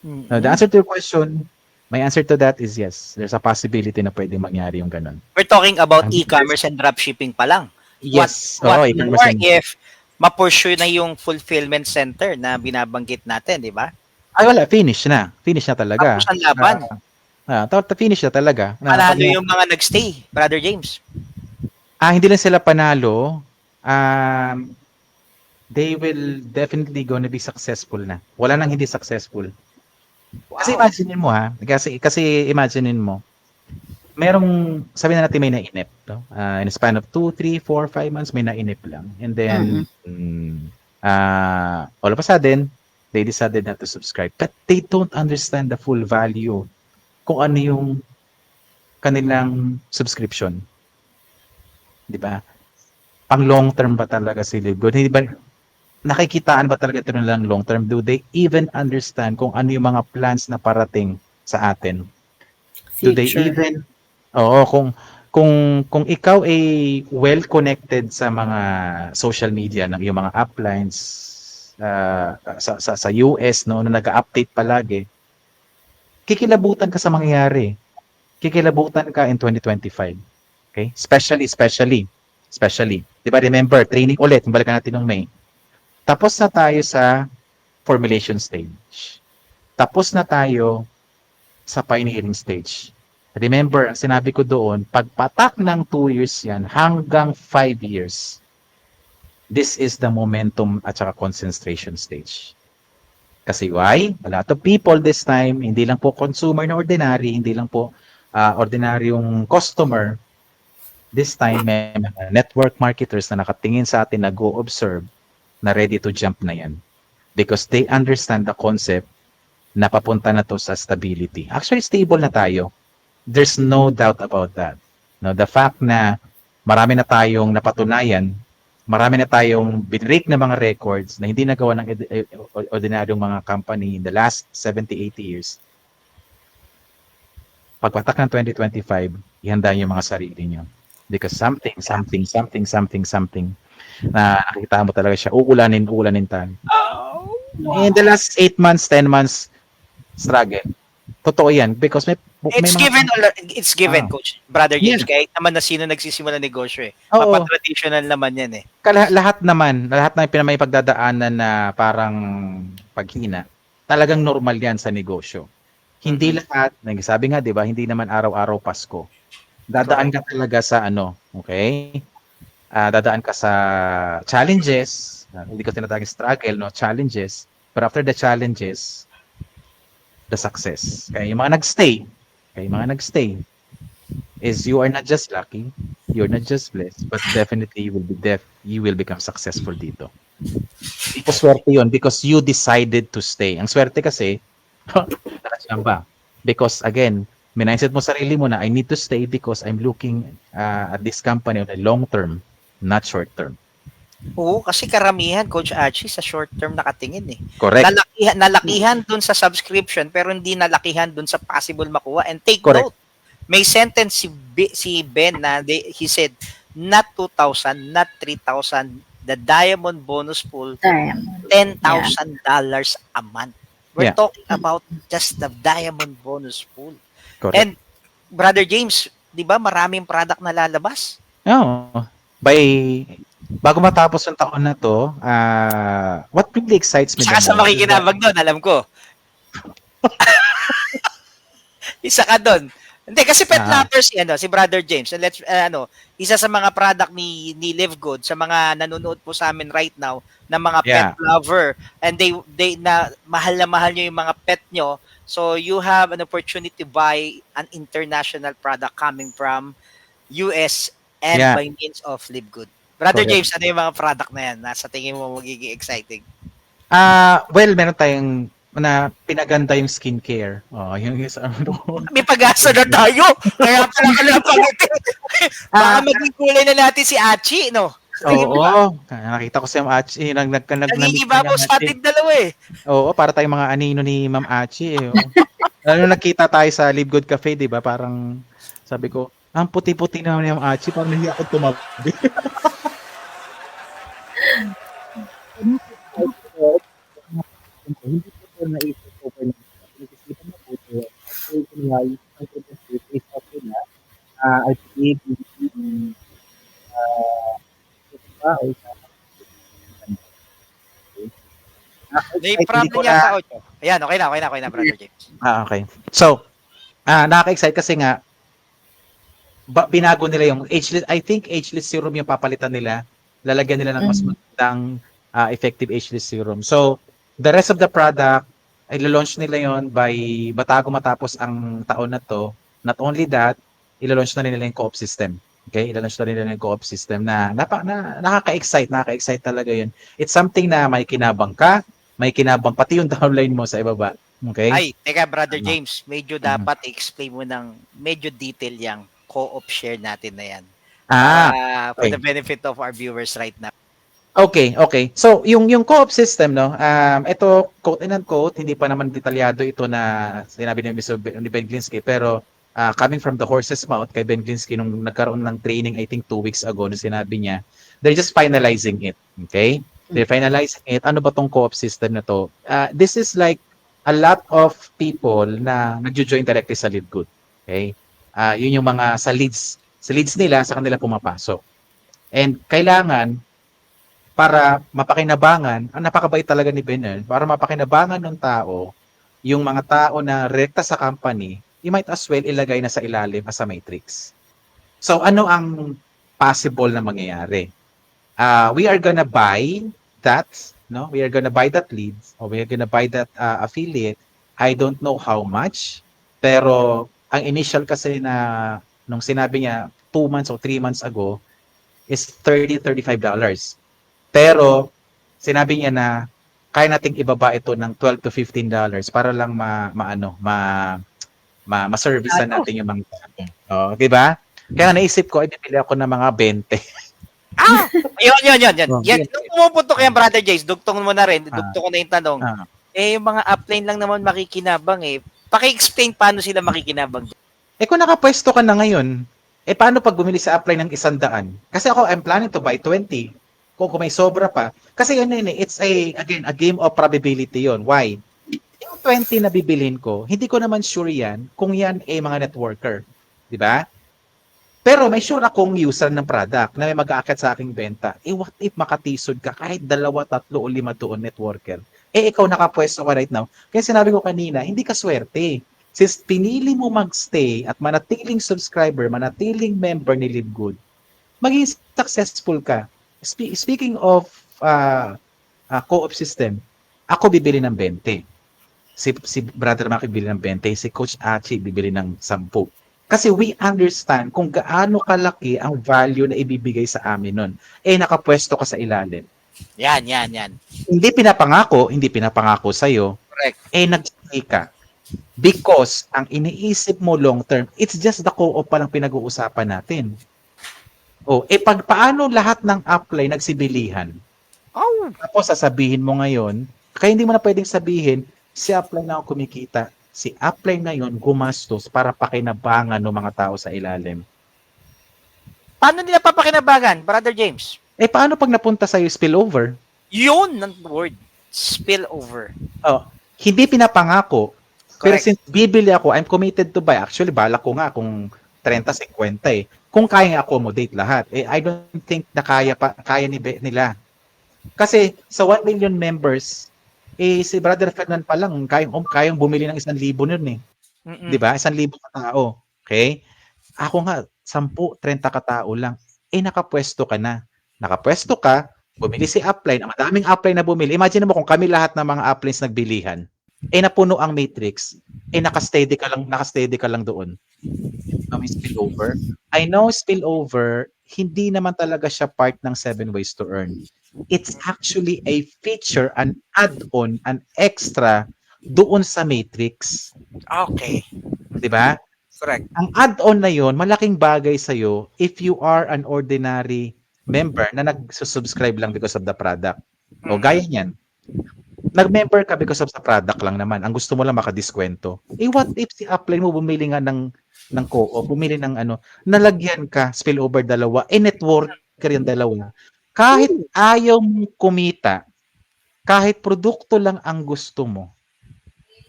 Now, the answer to your question, my answer to that is yes. There's a possibility na pwedeng mangyari yung ganun. We're talking about e-commerce and dropshipping pa lang. Yes. What E-commerce more and... if ma-pursue na yung fulfillment center na binabanggit natin, di ba? Ay wala, finish na. Finish na talaga. Tapos ang laban. Finish na talaga. Panalo yung mga nagstay, Brother James. Hindi lang sila panalo. They will definitely gonna be successful na. Wala nang hindi successful. Wow. Kasi imaginein mo kasi imaginein mo, merong, sabi na natin may nainip. No? In a span of 2, 3, 4, 5 months, may nainip lang. And then, all of a sudden, they decided not to subscribe. But they don't understand the full value kung ano yung kanilang subscription. Di ba? Pang long term ba talaga si Live Good? Hindi ba, nakikitaan ba talaga ito nilang long term? Do they even understand kung ano yung mga plans na parating sa atin? Do they even kung ikaw ay well connected sa mga social media ng iyong mga uplines sa US no na nag-update palagi, kikilabutan ka sa mangyayari. Kikilabutan ka in 2025. Okay? Especially. 'Di ba remember, training ulit, balikan natin ng May. Tapos na tayo sa formulation stage. Tapos na tayo sa pioneering stage. Remember, ang sinabi ko doon, pagpatak ng 2 years yan hanggang 5 years, this is the momentum at saka concentration stage. Kasi why? A lot of people this time, hindi lang po consumer na ordinary, hindi lang po ordinaryong customer. This time, may mga network marketers na nakatingin sa atin, nag-o-observe, na ready to jump na yan. Because they understand the concept na papunta na to sa stability. Actually, stable na tayo. There's no doubt about that. No, the fact na marami na tayong napatunayan, marami na tayong binrake na mga records na hindi nagawa ng ordinaryong mga company in the last 70-80 years. Pagpatak ng 2025, ihanda yung mga sarili nyo. Because something na nakita mo talaga siya, uulanin tayo. In the last 8 months, 10 months, struggle. Totoo yan. Because may It's given, Coach. Brother James, Yeah. kahit naman na sino nagsisimula ng negosyo eh. Oo. Mapa-traditional naman yan eh. Lahat ng may pagdadaanan na parang paghina, talagang normal yan sa negosyo. Hindi lahat, sabi nga, di ba, hindi naman araw-araw Pasko. Dadaan ka talaga sa okay? Dadaan ka sa challenges, hindi ko tinatawag struggle, no? Challenges. But after the challenges, the success. Kaya yung mga nagstay, is you are not just lucky, you're not just blessed, but definitely you will become successful dito. Ito swerte yun because you decided to stay. Ang swerte kasi, ba? Because again, mindset mo sarili mo na I need to stay because I'm looking at this company on a long term, not short term. Oo, kasi karamihan, Coach Archie, sa short term nakatingin eh. Correct. Nalakihan dun sa subscription pero hindi nalakihan dun sa possible makuha. And take Correct. note, may sentence si Ben na he said, not 2,000, not 3,000, the diamond bonus pool, $10,000 a month. We're talking about just the diamond bonus pool. Correct. And Brother James, di ba maraming product na lalabas? Oh, bago matapos yung taon na to, what really excites me Saka sa makikinabag doon, alam ko. Isa ka doon. Hindi, kasi pet lovers si Brother James. And let's, isa sa mga product ni Live Good, sa mga nanonood po sa amin right now, na mga pet lover. And they na mahal nyo yung mga pet nyo. So you have an opportunity to buy an international product coming from US and by means of Live Good. Brother James, ano yung mga product na yan? Nasa tingin mo magiging exciting? Well, meron tayong na pinaganda yung skincare. Yung May pag-asa na tayo. Kaya pala ka lang pangiti. Baka maging kulay na natin si Achi, no? Oo. Nakita ko si Ma'am Achi. Nag-iiba mo sa ating dalawa eh. Oo, para tayong mga anino ni Ma'am Achi. Lalo nakita tayo sa Live Good Cafe, di ba? Parang sabi ko, ang puti-puti na ni Ma'am Achi. Parang hindi ako tumabi. Hindi ko naisip ko pa nag-isipan na po ito. Actually, ang purpose is okay na. I believe in May problem yata, Ocho. Ayan, okay na, Brother James. Okay. So, nakaka-excite kasi nga, binago nila yung ageless, I think ageless serum yung papalitan nila. Lalagyan nila ng mas magandang effective ageless serum. So, the rest of the product, ilo-launch nila yon bago matapos ang taon na to. Not only that, ilo-launch na nila yung co-op system. Okay? Ilo-launch na nila yung co-op system na nakaka-excite talaga yun. It's something na may kinabang ka, may kinabang pati yung downline mo sa ibaba. Okay? Ay, teka, Brother James, medyo dapat i-explain mo ng medyo detail yung co-op share natin na yan. For the benefit of our viewers right now. Okay. So, yung co-op system, no, ito, quote and unquote, hindi pa naman detalyado ito na sinabi ni Ben Glinsky, pero coming from the horse's mouth kay Ben Glinsky nung nagkaroon ng training, I think 2 weeks ago, na sinabi niya, they're just finalizing it. Okay? They're finalizing it. Ano ba tong co-op system na to? This is like a lot of people na nagjo-join directly sa Live Good. Okay? Yun yung mga sa leads nila, sa kanila pumapasok. And kailangan, para mapakinabangan, ang napakabait talaga ni Bernard, para mapakinabangan ng tao, yung mga tao na rekta sa company, you might as well ilagay na sa ilalim as a matrix. So ano ang possible na mangyayari? We are gonna buy that, no? We are gonna buy that leads, or we are gonna buy that affiliate. I don't know how much, pero ang initial kasi na nung sinabi niya 2 months or 3 months ago is $30-$35. Pero sinabi niya na kaya nating ibaba ito ng $12 to $15 para lang ma-service natin yung mga tao. Oh, 'di ba? Kaya naisip ko ay bibili ako ng mga 20. Yun. Oh, Yan, nung pumupunto kay Brother Jace, dugtong mo na rin, dugtong ko na yung tanong. Yung mga upline lang naman makikinabang eh. Paki-explain paano sila makikinabang. Kung nakapwesto ka na ngayon, paano pag bumili sa upline ng 100? Kasi ako, I'm planning to buy 20. Kung may sobra pa. Kasi it's a game of probability yon. Why? Yung 20 na bibilhin ko, hindi ko naman sure yan kung yan mga networker. Di ba? Pero may sure akong user ng product na may mag-aakit sa aking benta. What if makatisod ka kahit 2, 3 o 5 doon networker? Ikaw nakapwesto ka right now. Kaya sinabi ko kanina, hindi ka swerte. Since pinili mo magstay at manatiling subscriber, manatiling member ni Live Good, maging successful ka. Speaking of co-op system, ako bibili ng 20. Si Brother Maki bibili ng 20. Si Coach Achi bibili ng 10. Kasi we understand kung gaano kalaki ang value na ibibigay sa amin nun. Nakapwesto ka sa ilalim. Yan. Hindi pinapangako sa'yo. Correct. Nag-stay ka. Because ang iniisip mo long term, it's just the co-op pa lang pinag-uusapan natin. Paano lahat ng upline nagsibilihan? Tapos sasabihin mo ngayon, kaya hindi mo na pwedeng sabihin, si upline na ako kumikita. Si upline na yon gumastos para pakinabangan ng mga tao sa ilalim. Paano nila papakinabangan, Brother James? Paano pag napunta sa'yo spillover? Yun ang word. Spillover. Hindi pinapangako. Pero Correct. since bibili ako, I'm committed to buy. Actually, balak ko nga kung 30-50 Kung kaya accommodate lahat. I don't think na kaya nila. Kasi sa 1 million members, si Brother Fernand pa lang, kayang bumili ng 1,000 nun eh. Di ba? 1,000 katao. Okay? Ako nga, 10-30 katao lang. Nakapwesto ka na. Nakapwesto ka, bumili si upline. Ang madaming upline na bumili. Imagine mo kung kami lahat ng mga uplines nagbilihan. Napuno ang matrix. Nakasteady ka lang doon. May spillover. I know spillover, hindi naman talaga siya part ng 7 ways to earn. It's actually a feature, an add-on, an extra doon sa matrix. Okay. 'Di ba? Correct. Ang add-on na 'yon, malaking bagay sa iyo if you are an ordinary member na nag-subscribe lang because of the product. Gaya niyan. Nag-member ka because of the product lang naman. Ang gusto mo lang makadiskwento. What if si upline mo bumili nga ng co-op, bumili ng nalagyan ka, spillover 2, networker yung 2. Kahit ayaw mong kumita, kahit produkto lang ang gusto mo,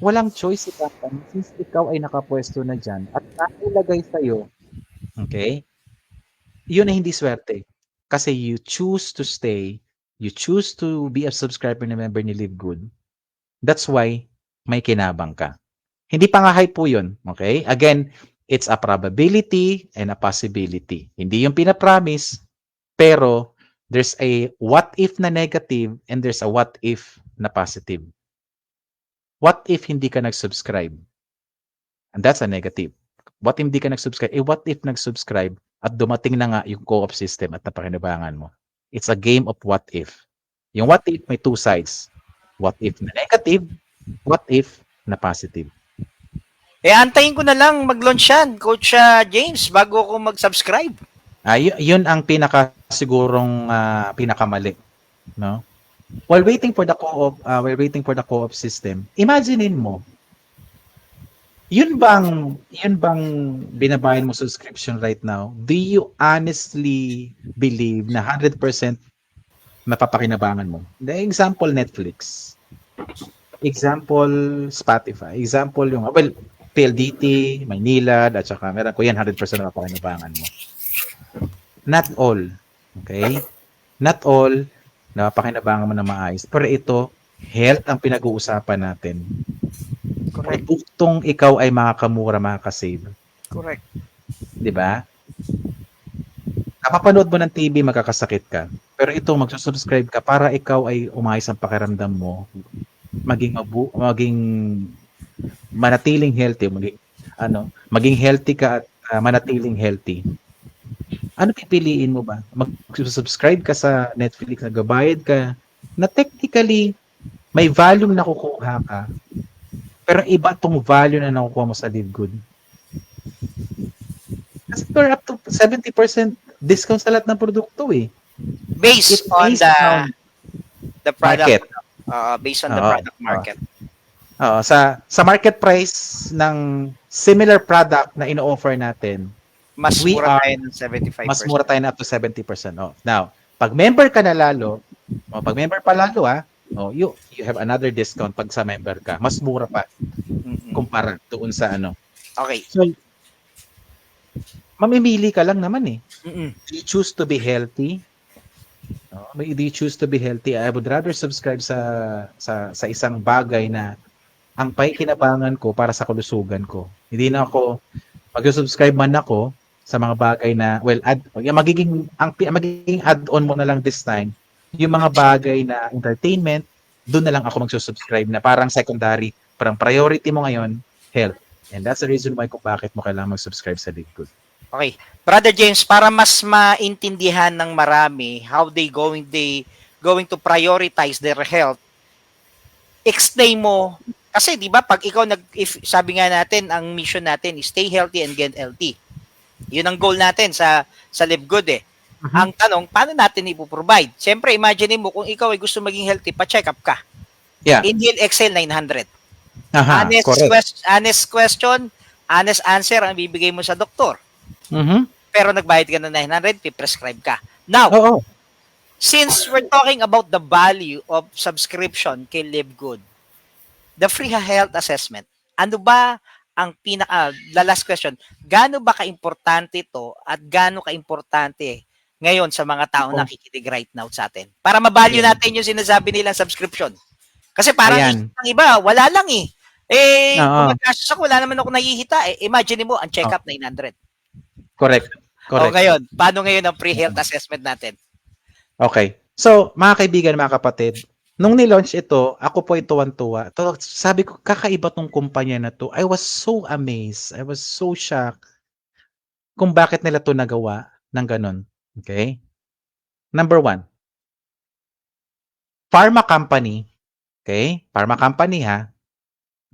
walang choice si company since ikaw ay nakapwesto na dyan at nailagay sa'yo, okay? Yun ay hindi swerte. Kasi you choose to stay, you choose to be a subscriber na member ni Live Good. That's why may kinabang ka. Hindi pa nga hype po yun, okay? Again, it's a probability and a possibility. Hindi yung pinapromise, pero there's a what if na negative and there's a what if na positive. What if hindi ka nag-subscribe? And that's a negative. What if hindi ka nag-subscribe? What if nag-subscribe at dumating na nga yung co-op system at napakinabangan mo? It's a game of what if. Yung what if may 2 sides. What if na negative, what if na positive. Antayin ko na lang mag-launch yan, Coach James, bago ako mag-subscribe. Yun ang sigurong pinakamali, no? While waiting for the co-op system, imaginein mo, yun bang binabayad mo subscription right now? Do you honestly believe na 100% mapapakinabangan mo? The example Netflix. Example Spotify. Example yung PLDT, Maynila, at saka meron ko yan 100% mapapakinabangan mo. Not all. Okay? Not all. napakinabangan mo na maayos. Pero ito, health ang pinag-uusapan natin. Correct. Produktong ikaw ay makakamura, makakasave. Correct. Di ba? Kapapanood mo ng TV, magkakasakit ka. Pero ito, magsusubscribe ka para ikaw ay umayos ang pakiramdam mo. Maging manatiling healthy. Maging healthy ka at manatiling healthy. Ano pipiliin mo ba? Mag-subscribe ka sa Netflix, nagbabayad ka, na technically, may value na nakukuha ka. Pero iba tong value na nakukuha mo sa Live Good. Kasi up to 70% discount sa lahat ng produkto eh. Based on the product. Market. Based on the product market. Sa market price ng similar product na ino-offer natin, Mas mura tayo ng 75%. Mas mura tayo na up to 70% off. Now, pag member ka na lalo, pag member pa lalo you have another discount pag sa member ka. Mas mura pa kumpara doon sa ano. Okay. So, mamimili ka lang naman eh. Mm-mm. Do you choose to be healthy? Do you choose to be healthy? I would rather subscribe sa isang bagay na ang paikinabangan ko para sa kalusugan ko. Hindi na ako mag-subscribe man ako sa mga bagay na magiging add-on mo na lang this time yung mga bagay na entertainment, doon na lang ako magsusubscribe na parang secondary, parang priority mo ngayon, health. And that's the reason why kung bakit mo kailangan mag-subscribe sa Live Good. Okay. Brother James, para mas maintindihan ng marami how they going to prioritize their health, explain mo, kasi di ba pag ikaw sabi nga natin, ang mission natin is stay healthy and get healthy. Yun ang goal natin sa Live Good eh. Ang tanong, paano natin ipoprovide? Siyempre, imagine mo kung ikaw ay gusto maging healthy, pa-check up ka. Yeah. Inhale, exhale, 900. Honest question, honest answer ang bibigay mo sa doktor. Pero nagbayad ka ng 900, piprescribe ka. Now, since we're talking about the value of subscription kay Live Good, the free health assessment, ano ba ang the last question, gaano ba kaimportante ito at gaano kaimportante ngayon sa mga tao na nakikinig right now sa atin? Para ma-value natin yung sinasabi nilang subscription. Kasi parang ang iba, wala lang eh. Kung mag-cash ako, wala naman ako nahihita eh. Imagine mo, ang check-up 900. Correct. Ngayon, paano ngayon ang free health assessment natin? Okay. So, mga kaibigan, mga kapatid, nung ni-launch ito, ako po ay tuwan-tuwa. Sabi ko, kakaiba tong kumpanya na to. I was so amazed. I was so shocked kung bakit nila to nagawa ng ganun. Okay? Number 1. Pharma company. Okay? Pharma company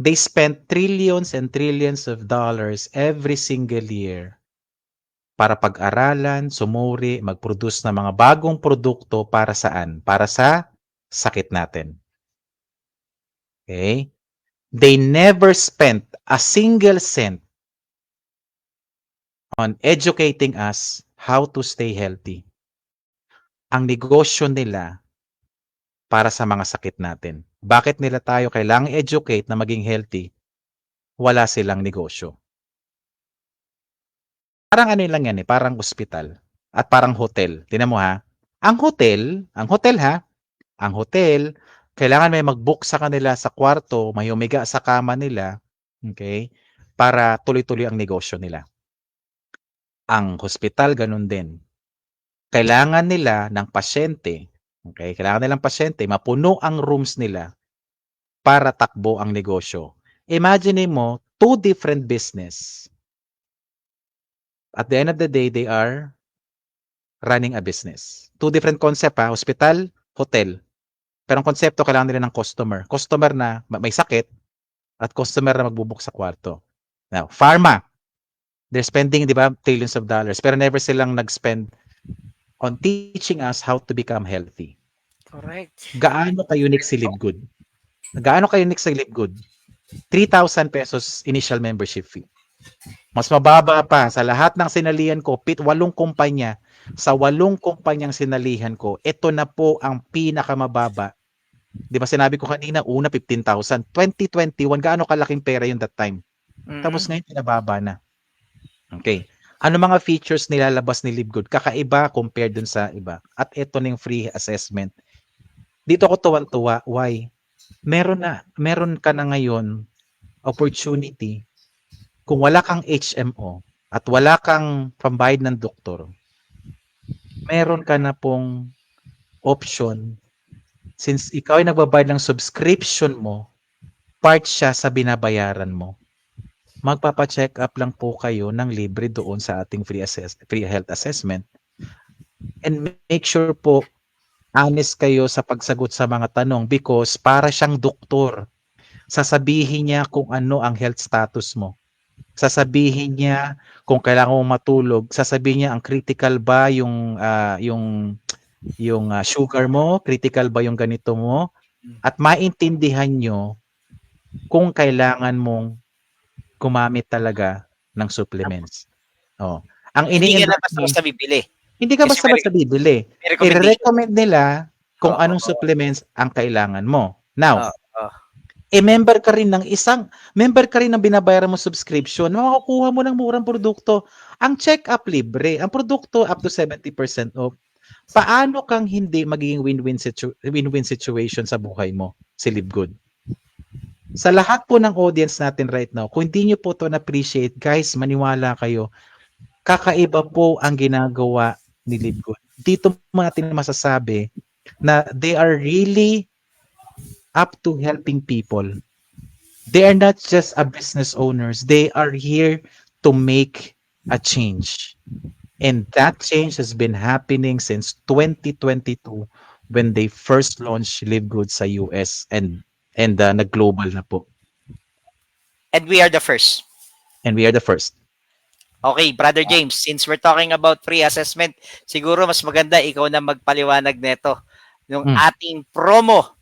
they spend trillions and trillions of dollars every single year para pag-aralan, sumuri, mag-produce ng mga bagong produkto para saan? Para sa sakit natin. Okay? They never spent a single cent on educating us how to stay healthy. Ang negosyo nila para sa mga sakit natin. Bakit nila tayo kailangang educate na maging healthy? Wala silang negosyo. Parang ano lang yan parang ospital at parang hotel. Tingnan mo ang hotel, kailangan may mag-book sa kanila sa kwarto, may humiga sa kama nila, okay? Para tuloy-tuloy ang negosyo nila. Ang hospital ganun din. Kailangan nila ng pasyente, okay? Kailangan nilang pasyente, mapuno ang rooms nila para takbo ang negosyo. Imagine mo, 2 different business. At the end of the day, they are running a business. 2 different concept hospital, hotel. Pero ang konsepto, kailangan nila ng customer. Customer na may sakit at customer na magbubuk sa kwarto. Now, pharma, they're spending, di ba, trillions of dollars, pero never silang nag-spend on teaching us how to become healthy. Correct. Gaano ka-unique si Live Good? Gaano ka-unique sa Live Good? 3,000 pesos initial membership fee. Mas mababa pa sa lahat ng sinalihan ko, 8 kumpanya. Sa 8 kumpanyang sinalihan ko, ito na po ang pinakamababa. Di ba sinabi ko kanina, una 15,000. 2021, gaano kalaking pera yun that time? Tapos ngayon, pinababa na. Okay. Ano mga features nilalabas ni Live Good? Kakaiba compared dun sa iba. At ito na yung free assessment. Dito ako tuwan-tuwa. Why? Meron ka na ngayon opportunity kung wala kang HMO at wala kang pambayad ng doktor, meron ka na pong option since ikaw ay nagbabayad ng subscription mo, part siya sa binabayaran mo. Magpapa-check up lang po kayo ng libre doon sa ating free health assessment. And make sure po honest kayo sa pagsagot sa mga tanong because para siyang doktor. Sasabihin niya kung ano ang health status mo. Sasabihin niya kung kailangan mo matulog. Sasabihin niya ang critical ba yung sugar mo, critical ba yung ganito mo, at maintindihan nyo kung kailangan mong gumamit talaga ng supplements. Oh. Ang Hindi ka na ini-endorse basta bibili. hindi ka Kasi basta-basta bibili. May recommendation. I-recommend nila kung Oo, anong supplements ang kailangan mo. Now, Oo. member ka rin ng binabayaran mo subscription, makakuha mo ng murang produkto. Ang check-up libre, ang produkto up to 70% off. Paano kang hindi magiging win-win situation sa buhay mo, si Live Good? Sa lahat po ng audience natin right now, kung hindi nyo po ito na-appreciate, guys, maniwala kayo, kakaiba po ang ginagawa ni Live Good. Dito natin masasabi na they are really up to helping people. They are not just a business owners. They are here to make a change. And that change has been happening since 2022 when they first launched Live Good sa US and nag-global na po. And we are the first. And we are the first. Okay, Brother James, since we're talking about free assessment, siguro mas maganda ikaw na magpaliwanag neto. Yung ating promo.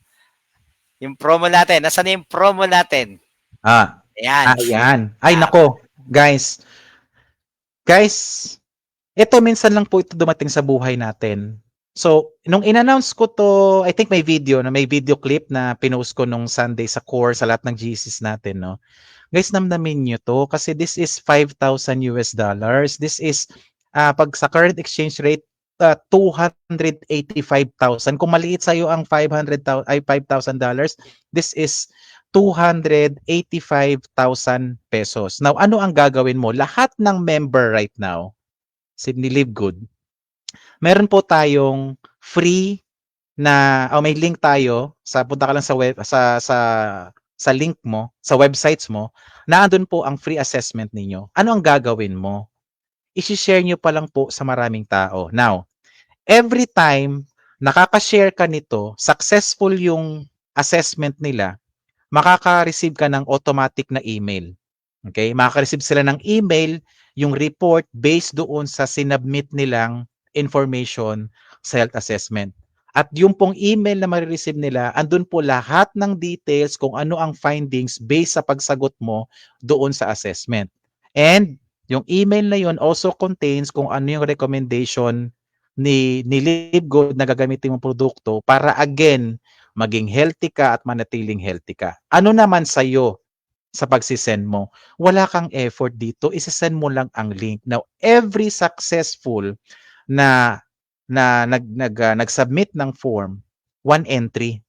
Yung promo natin. Nasaan yung promo natin? Ayan. Ayan. Ay, nako. Guys, ito minsan lang po ito dumating sa buhay natin. So, nung in-announce ko to, I think may video clip na pinost ko nung Sunday sa core sa lahat ng GCs natin, no? Guys, namnamin nyo to kasi this is $5,000 US. This is, pag sa current exchange rate, 285,000. Kung maliit sa'yo ang $5,000, this is 285,000 pesos. Now, ano ang gagawin mo? Lahat ng member right now, Sydney Live Good, meron po tayong free na may link tayo punta ka lang sa web sa link mo, sa websites mo, naandun po ang free assessment ninyo. Ano ang gagawin mo? I-share nyo pa lang po sa maraming tao. Now, every time nakaka-share ka nito, successful yung assessment nila, makaka-receive ka ng automatic na email. Okay? Makaka-receive sila ng email, yung report based doon sa sinubmit nilang information sa health assessment. At yung pong email na marireceive nila, andun po lahat ng details kung ano ang findings based sa pagsagot mo doon sa assessment. And yung email na yun also contains kung ano yung recommendation ni Live Good na gagamitin mong produkto para again, maging healthy ka at manatiling healthy ka. Ano naman sa'yo sa pagsisend mo? Wala kang effort dito, isasend mo lang ang link. Now, every successful na nag-submit ng form, 1 entry.